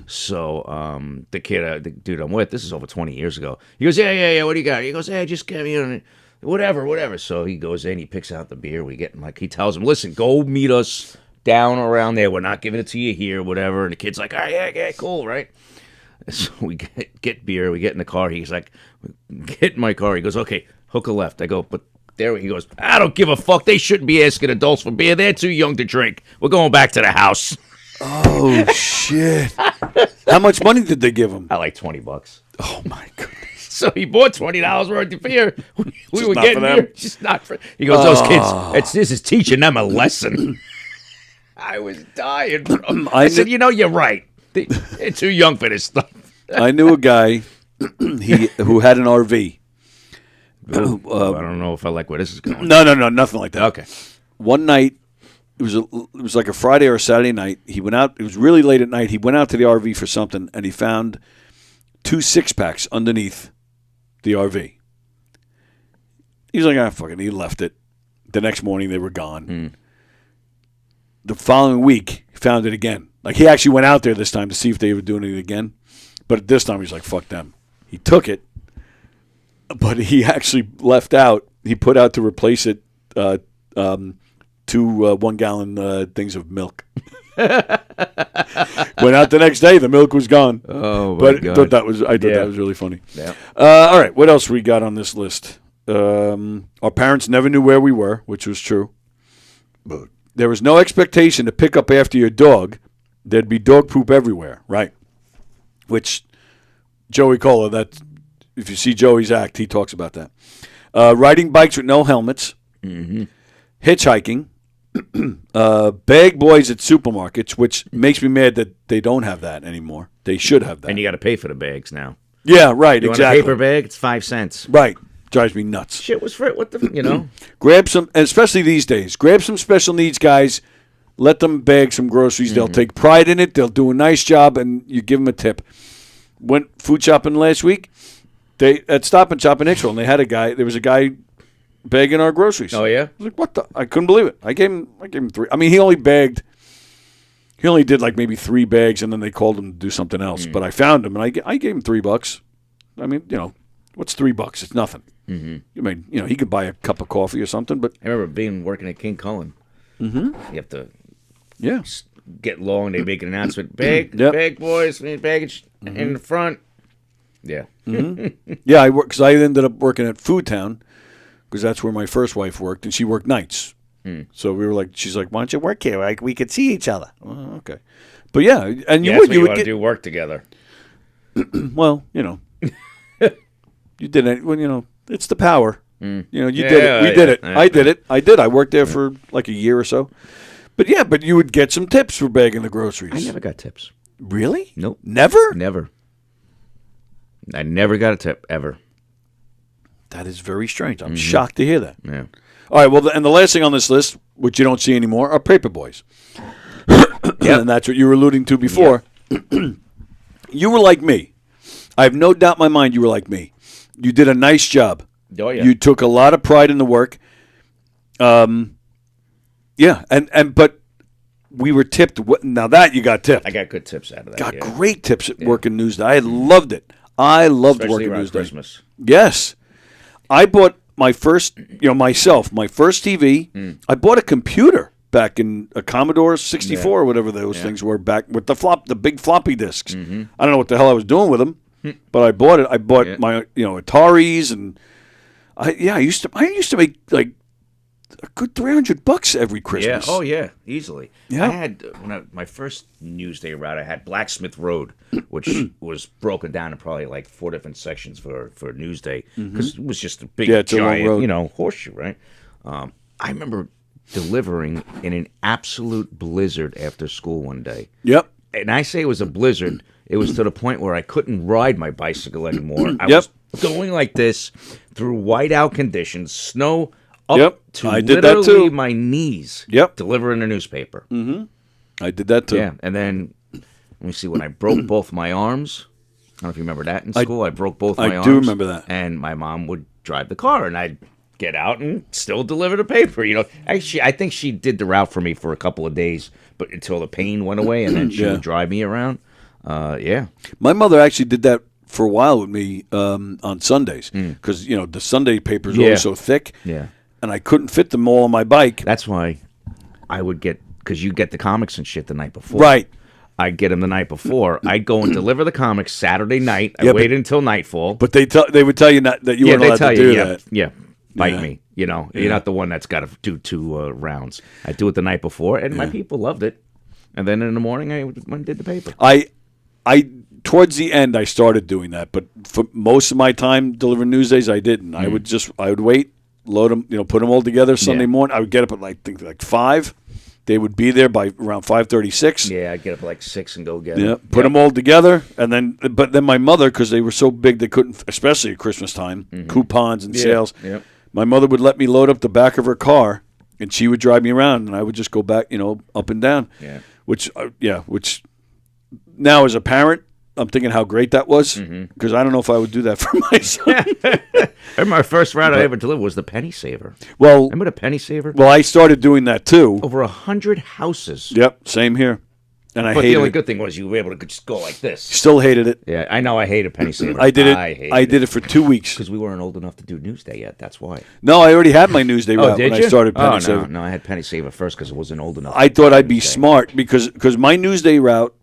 So the kid, the dude I'm with, this is over 20 years ago. He goes, yeah. What do you got? He goes, hey, just get me whatever. So he goes in, he picks out the beer. We get he tells him, listen, go meet us down around there. We're not giving it to you here, whatever. And the kid's like, all right, yeah, cool, right? So we get beer. We get in the car. He's like, get in my car. He goes, okay, hook a left. I go, but there he goes, I don't give a fuck. They shouldn't be asking adults for beer. They're too young to drink. We're going back to the house. Oh, shit. How much money did they give him? Like $20. Oh, my goodness. So he bought $20 worth of beer. We were getting beer. Just not for. He goes, those kids. This is teaching them a lesson. I was dying, bro. I said, you're right. They're too young for this stuff. I knew a guy who had an RV. I don't know if I like where this is going. No, nothing like that. Okay. One night, it was like a Friday or a Saturday night. He went out. It was really late at night. He went out to the RV for something, and he found 2 6-packs underneath the RV. He's like, fuck it. He left it. The next morning, they were gone. The following week, he found it again. Like, he actually went out there this time to see if they were doing it again. But this time, he's like, fuck them. He took it, but he actually left out. He put out to replace it 2 1-gallon things of milk. Went out the next day. The milk was gone. Oh, my but God. I thought that was really funny. Yeah. All right, what else we got on this list? Our parents never knew where we were, which was true. There was no expectation to pick up after your dog. There'd be dog poop everywhere, right? Which Joey Cola, that if you see Joey's act, he talks about that. Riding bikes with no helmets, hitchhiking, bag boys at supermarkets, which makes me mad that they don't have that anymore. They should have that. And you got to pay for the bags now. Yeah, right, You exactly. want a paper bag? It's 5 cents. Right. Drives me nuts. Shit was for what the, you know? Grab some, especially these days, grab some special needs guys, let them bag some groceries. They'll take pride in it. They'll do a nice job, and you give them a tip. Went food shopping last week. They at Stop and Shop in Hicksville, and they had a guy. There was a guy bagging our groceries. Oh, yeah? I was like, what the? I couldn't believe it. I gave him 3. I mean, he only did like maybe 3 bags, and then they called him to do something else. But I found him, and I gave him $3. I mean, what's $3? It's nothing. I mean, he could buy a cup of coffee or something. But I remember working at King Cullen. You have to get low, and they make an announcement. Bag boys, baggage in the front. Yeah. Yeah, because I ended up working at Food Town, because that's where my first wife worked, and she worked nights. So we were like, she's like, why don't you work here? Like, we could see each other. Oh, okay. But yeah, and you would want get to do work together. Well, you did it when it's the power. You did it. We did it. I did it. I worked there for like a year or so. But yeah, you would get some tips for bagging the groceries. I never got tips. Really? Nope. Never? Never. I never got a tip, ever. That is very strange. I'm shocked to hear that. Yeah. All right, well, and the last thing on this list, which you don't see anymore, are paper boys. And that's what you were alluding to before. You were like me. I have no doubt in my mind you were like me. You did a nice job. Oh, yeah. You took a lot of pride in the work. Yeah, but we were tipped. Now that you got tipped. I got good tips out of that. Got great tips at working Newsday. I loved it. I loved Especially working around Newsday. Christmas. Yes. I bought my first, my first TV. I bought a computer back in a Commodore 64 or whatever those things were back with the big floppy disks. I don't know what the hell I was doing with them, but I bought it. I bought my Ataris, and I used to make like a good $300 every Christmas. Yeah. Oh yeah, easily. Yeah. I had my first Newsday route. I had Blacksmith Road, which was broken down in probably like 4 different sections for Newsday because it was just a big it's a long giant, road. horseshoe, right? I remember delivering in an absolute blizzard after school one day. Yep. And I say it was a blizzard. It was to the point where I couldn't ride my bicycle anymore. I was going like this through whiteout conditions, snow up to I did literally that too. my knees. Delivering a newspaper. I did that too. Yeah, and then let me see. When I broke both my arms, I don't know if you remember that in school. I broke both my arms. I do remember that. And my mom would drive the car, and I'd get out and still deliver the paper. Actually, I think she did the route for me for a couple of days, but until the pain went away, and then she would drive me around. Yeah. My mother actually did that for a while with me on Sundays because the Sunday papers are always so thick. Yeah. And I couldn't fit them all on my bike. That's why I would because you get the comics and shit the night before. Right. I'd get them the night before. I'd go and deliver the comics Saturday night. I waited until nightfall. But they would tell you that you weren't allowed to do that. Yeah, bite me. You're not the one that's got to do 2 rounds. I do it the night before, and my people loved it. And then in the morning, I went and did the paper. I towards the end, I started doing that, but for most of my time delivering Newsdays, I didn't. I would wait, load them, put them all together Sunday morning. I would get up at like 5. They would be there by around 5:36. Yeah, I'd get up at like 6 and go get them. them. Put them all together, and then my mother, because they were so big, they couldn't, especially at Christmas time, coupons and sales. Yep. My mother would let me load up the back of her car, and she would drive me around, and I would just go back, up and down. Yeah. Which now as a parent, I'm thinking how great that was because I don't know if I would do that for my son. And my first route I ever delivered was the penny saver. Well, remember the penny saver? Well, I started doing that too. Over 100 houses. Yep, same here. And I but hated the only it. good thing was you were able to just go like this. Still hated it. Yeah, I know. I hated penny saver. I did it. hated I did it for 2 weeks because we weren't old enough to do Newsday yet. That's why. No, I already had my Newsday route did when you? I started Penny Saver. No, no, I had penny saver first because it wasn't old enough. I thought I'd be smart because my Newsday route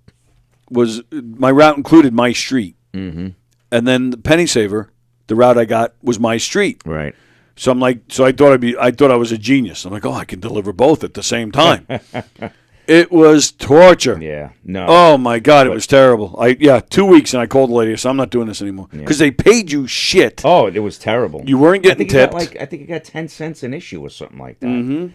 was my route included my street, and then the Penny Saver, the route I got was my street. Right. So I'm like, I thought I was a genius. I'm like, I can deliver both at the same time. It was torture. Yeah. No. Oh my God, it was terrible. 2 weeks and I called the lady. So I'm not doing this anymore because they paid you shit. Oh, it was terrible. You weren't getting tipped. I think you got 10 cents an issue or something like that.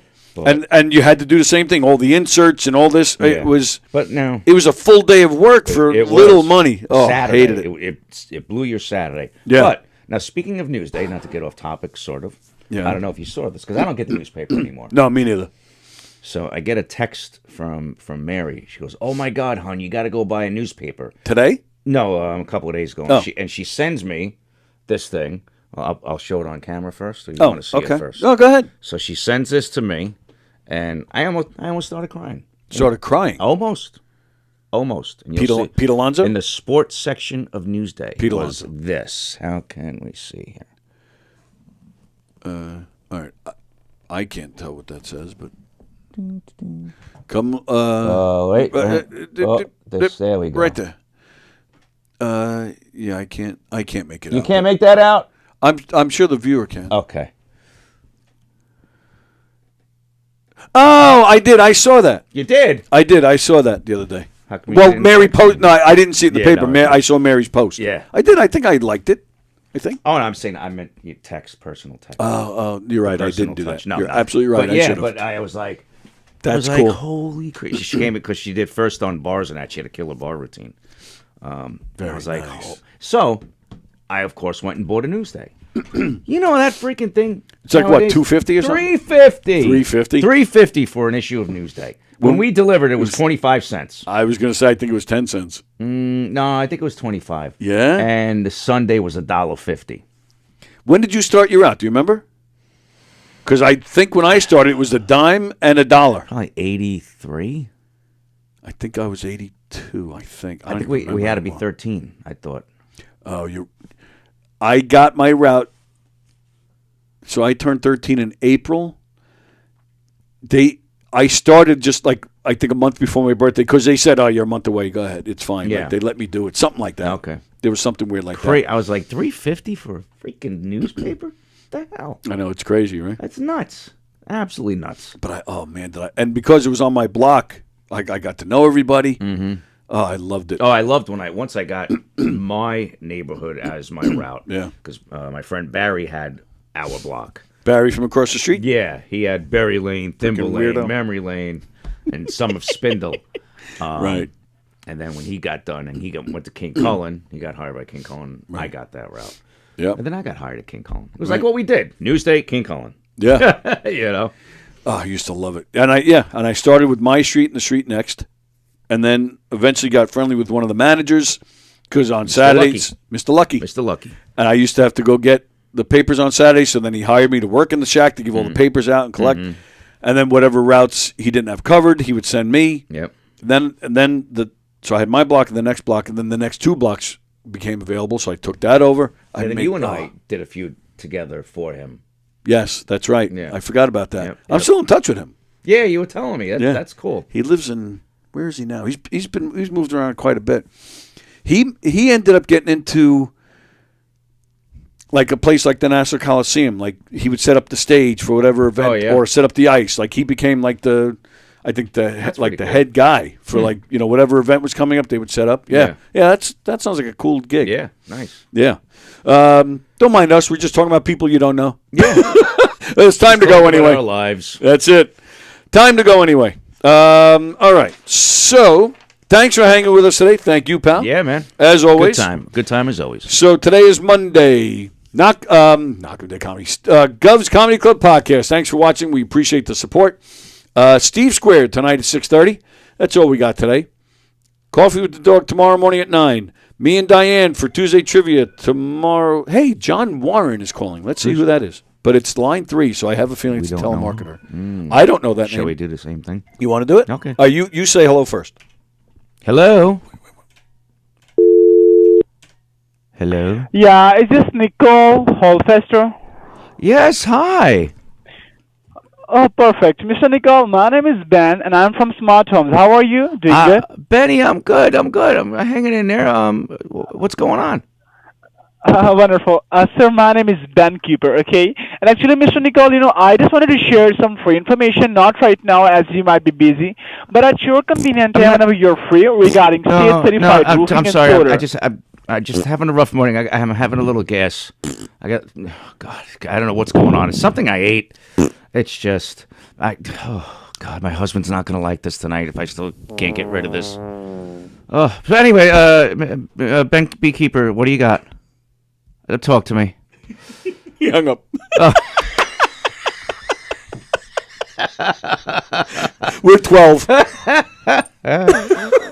And you had to do the same thing, all the inserts and all this. Yeah. It was. But no, it was a full day of work for little money. Oh, Saturday, I hated it. It blew your Saturday. Yeah. But now, speaking of Newsday, not to get off topic, sort of. Yeah. I don't know if you saw this because I don't get the newspaper anymore. No, me neither. So I get a text from Mary. She goes, "Oh my God, hon, you got to go buy a newspaper today." No, a couple of days ago. Oh. And she sends me this thing. I'll show it on camera first. Or you Oh, want to see okay. it first? Oh, go ahead. So she sends this to me, and I almost started crying. Started crying. Almost. And you'll Pete Alonso? in the sports section of Newsday. Pete was Alonso. this. How can we see here? All right. I can't tell what that says, but come. Wait. There we go. Right there. Yeah, I can't make it out. You can't make that out? I'm sure the viewer can. Okay. Oh, I did. I saw that. You did? I did. I saw that the other day. How come you Well, didn't Mary text post. me? No, I didn't see it in the Yeah, paper. no, I saw Mary's post. Yeah. I did. I think I liked it. I think. Oh, no, I'm saying I meant you text, personal text. Oh, you're right. I Personal didn't do touch. that. No, You're no. absolutely right. But I yeah, should've. but I was like, That's I was cool. like, holy crap. She came because she did first on bars and that. She had a killer bar routine. Very I was like, nice. So I, of course, went and bought a Newsday. You know that freaking thing? It's like, what, $2.50 or something? $3.50. $3.50? $3.50 for an issue of Newsday. When we delivered, it was 25 cents. I was going to say, I think it was 10 cents. No, I think it was 25. Yeah? And the Sunday was $1.50. When did you start your route? Do you remember? Because I think when I started, it was a dime and $1. Probably 83. I think I was 82. I think. I think we had to be 13. I thought. Oh, I got my route. So I turned 13 in April. I started just like I think a month before my birthday because they said, "Oh, you're a month away. Go ahead, it's fine." Yeah. Like, they let me do it, something like that. Okay. There was something weird like Great. that. I was like, $3.50 for a freaking newspaper? What the hell? I know it's crazy, right? That's nuts. Absolutely nuts. But and because it was on my block, I got to know everybody. Mm-hmm. Oh, I loved it. Oh, I loved once I got my neighborhood as my route. Yeah. Because my friend Barry had our block. Barry from across the street? Yeah. He had Berry Lane, Thimble Lane, weirdo. Memory Lane, and some of Spindle. Right. And then when he got done and went to King Cullen, he got hired by King Cullen. I got that route. Yep. And then I got hired at King Cullen. It was like what we did. Newsday, King Cullen. Yeah. You know. Oh, I used to love it. And I started with my street and the street next. And then eventually got friendly with one of the managers because on Saturdays, Mr. Lucky. And I used to have to go get the papers on Saturdays, so then he hired me to work in the shack to give all the papers out and collect. Mm-hmm. And then whatever routes he didn't have covered, he would send me. Yep. So I had my block and the next block, and then the next 2 blocks became available, so I took that over. And then you and I did a few together for him. Yes, that's right. Yeah. I forgot about that. Yep. I'm still in touch with him. Yeah, you were telling me. That's cool. He lives in, where is he now? He's moved around quite a bit. He ended up getting into like a place like the Nassau Coliseum. Like he would set up the stage for whatever event or set up the ice. Like he became like the head guy for whatever event was coming up, they would set up. Yeah. That sounds like a cool gig. Yeah, nice. Yeah. Don't mind us. We're just talking about people you don't know. Yeah. It's time to go anyway. Our lives. That's it. Time to go anyway. All right. So, thanks for hanging with us today. Thank you, pal. Yeah, man. As always. Good time as always. So today is Monday. Knock Day Comedy. Gov's Comedy Club podcast. Thanks for watching. We appreciate the support. Steve Squared tonight at 6:30. That's all we got today. Coffee with the Dog tomorrow morning at 9. Me and Diane for Tuesday trivia tomorrow. Hey, John Warren is calling. Let's see who that is. But it's line 3, so I have a feeling it's a telemarketer. I don't know that name. Shall we do the same thing? You want to do it? Okay. You say hello first. Hello? Hello? Yeah, is this Nicole Holfester? Yes, hi. Oh, perfect. Mr. Nicole, my name is Ben, and I'm from Smart Homes. How are you? Doing good? Benny, I'm good. I'm hanging in there. What's going on? Wonderful. Sir, my name is Ben Keeper, okay? And actually, Mr. Nicole, I just wanted to share some free information, not right now as you might be busy, but at your convenient time whenever you're free regarding state certified roofing I'm and sorry. solar. I'm just having a rough morning. I'm having a little gas. I don't know what's going on. It's something I ate. It's just, oh God, my husband's not going to like this tonight if I still can't get rid of this. Oh, so anyway, Ben Beekeeper, what do you got? Talk to me. He hung up. We're 12.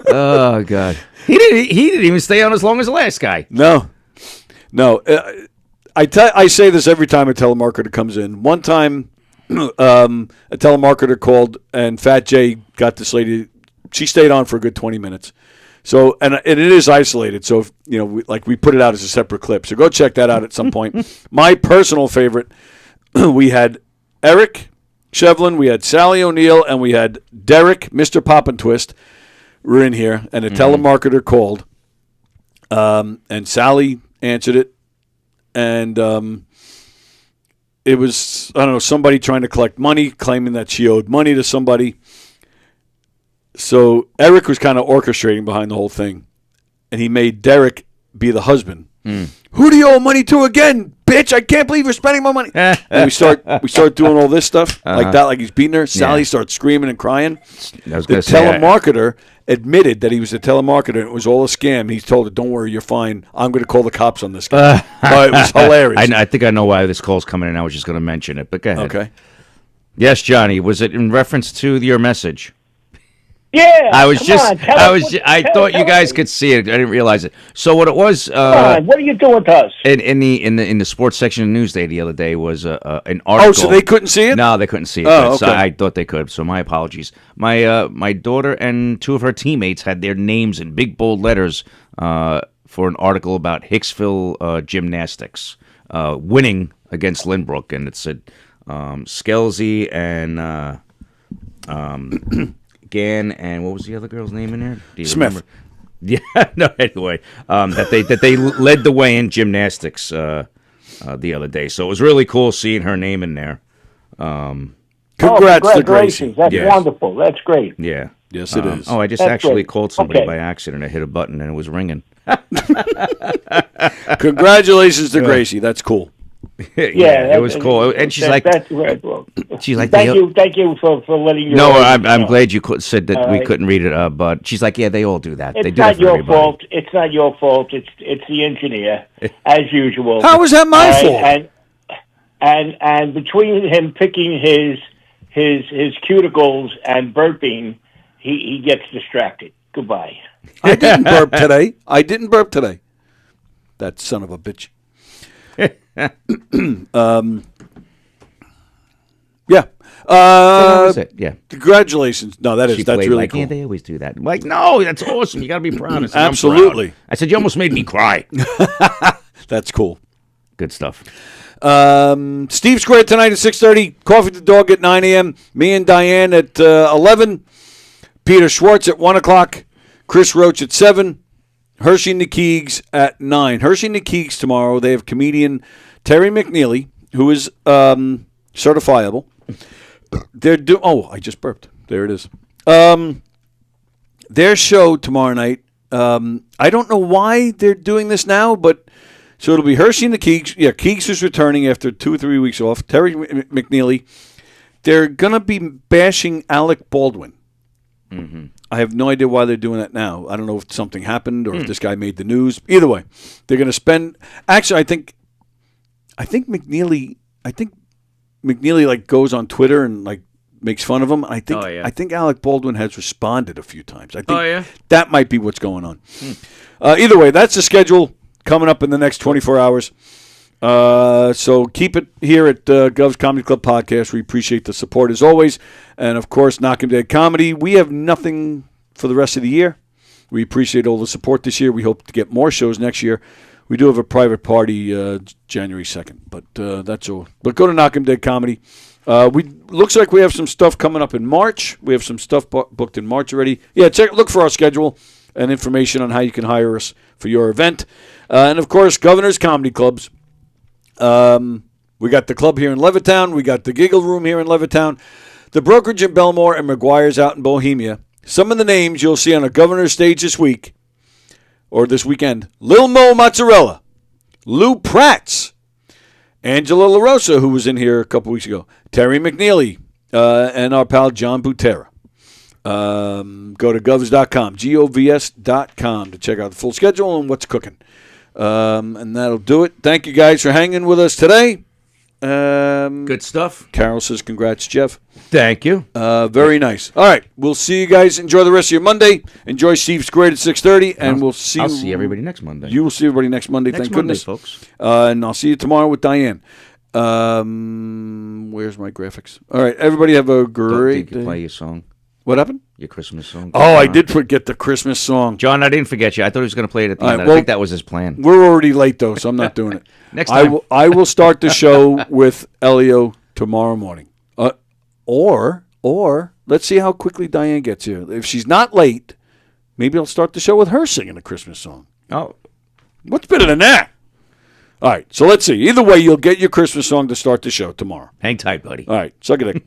Oh God, he didn't even stay on as long as the last guy. No. I say this every time a telemarketer comes in. One time, a telemarketer called, and Fat Jay got this lady. She stayed on for a good 20 minutes. So, and it is isolated. So, we put it out as a separate clip. So go check that out at some point. My personal favorite, we had Eric Shevlin, we had Sally O'Neill, and we had Derek, Mr. Pop and Twist. We're in here, and a telemarketer called, and Sally answered it, and it was, I don't know, somebody trying to collect money, claiming that she owed money to somebody. So Eric was kind of orchestrating behind the whole thing, and he made Derek be the husband. Who do you owe money to again, bitch? I can't believe you're spending my money. And we start doing all this stuff like that, like he's beating her. Sally starts screaming and crying. The telemarketer admitted that he was a telemarketer and it was all a scam. He told her, "Don't worry, you're fine. I'm going to call the cops on this guy." It was hilarious. I think I know why this call's coming in. I was just going to mention it, but go ahead. Okay. Yes, Johnny. Was it in reference to your message? Yeah, I thought you guys could see it. I didn't realize it. So what it was? What are you doing to us? In the sports section of Newsday the other day was an article. Oh, so they couldn't see it? No, they couldn't see it. Oh, So okay. I thought they could. So my apologies. My daughter and two of her teammates had their names in big bold letters for an article about Hicksville gymnastics winning against Lynbrook, and it said Scelzi and. Gan and what was the other girl's name in there? Do you Smith. remember? Yeah, no. Anyway, that they led the way in gymnastics the other day, so it was really cool seeing her name in there. Congrats to Gracie. That's wonderful. That's great. Yeah. Yes, it is. Oh, I just That's actually great. called somebody Okay. by accident. I hit a button and it was ringing. Congratulations to Gracie. That's cool. Yeah, it was cool. And she's like, that's right. Well, she's like, thank you for letting you. No, know. I'm glad you said that we right. couldn't read it. But she's like, yeah, they all do that. It's They do not that for your everybody. fault. It's not your fault. It's the engineer, as usual. How was that my All fault? right, And between him picking his cuticles and burping, he gets distracted. Goodbye. I didn't burp today. That son of a bitch. Yeah. That was it. Yeah. Congratulations. No, that's She really played like, cool. yeah, they always do that. I'm like, no, that's awesome. You got to be proud. I said, Absolutely. I'm proud. I said, you almost made me cry. That's cool. Good stuff. Steve Square tonight at 6:30. Coffee with the Dog at 9 a.m. Me and Diane at 11. Peter Schwartz at 1 o'clock. Chris Roach at 7. Hershey and the Keegs at 9. Hershey and the Keegs tomorrow. They have comedian Terry McNeely, who is certifiable. I just burped. There it is. Their show tomorrow night. I don't know why they're doing this now, but so it'll be Hershey and the Keegs. Yeah, Keegs is returning after 2 or 3 weeks off. Terry McNeely. They're going to be bashing Alec Baldwin. Mm-hmm. I have no idea why they're doing that now. I don't know if something happened or if this guy made the news. Either way, they're going to spend. Actually, I think McNeely like goes on Twitter and like makes fun of him. I think Oh, yeah. I think Alec Baldwin has responded a few times. I think Oh, yeah? that might be what's going on. Either way, that's the schedule coming up in the next 24 hours. So keep it here at Gov's Comedy Club Podcast. We appreciate the support as always. And, of course, Knock 'em Dead Comedy. We have nothing for the rest of the year. We appreciate all the support this year. We hope to get more shows next year. We do have a private party January 2nd, but that's all. But go to Knock 'em Dead Comedy. Looks like we have some stuff coming up in March. We have some stuff booked in March already. Yeah, look for our schedule and information on how you can hire us for your event. And, of course, Governor's Comedy Clubs. We got the club here in Levittown. We got the Giggle Room here in Levittown. The Brokerage in Belmore and McGuire's out in Bohemia. Some of the names you'll see on a Governor's stage this week, or this weekend. Lil Mo Mozzarella, Lou Pratz, Angela LaRosa, who was in here a couple weeks ago, Terry McNeely, and our pal John Butera. Go to govs.com, govs.com, to check out the full schedule and what's cooking. And that'll do it. Thank you guys for hanging with us today. Good stuff. Carol says congrats, Jeff. Thank you. Very nice. All right. We'll see you guys. Enjoy the rest of your Monday. Enjoy Steve's Grade at 6:30, and we'll see I'll see everybody next Monday. You will see everybody next Monday, Next thank Monday, goodness. folks. And I'll see you tomorrow with Diane. Where's my graphics? All right. Everybody have a great You day. play your song. What happened? Your Christmas song. Oh, I did forget the Christmas song. John, I didn't forget you. I thought he was going to play it at the All end. right, I well, think that was his plan. We're already late, though, so I'm not doing it. Next time. I will start the show with Elio tomorrow morning. Or let's see how quickly Diane gets here. If she's not late, maybe I'll start the show with her singing a Christmas song. Oh. What's better than that? All right, so let's see. Either way, you'll get your Christmas song to start the show tomorrow. Hang tight, buddy. All right, suck it in.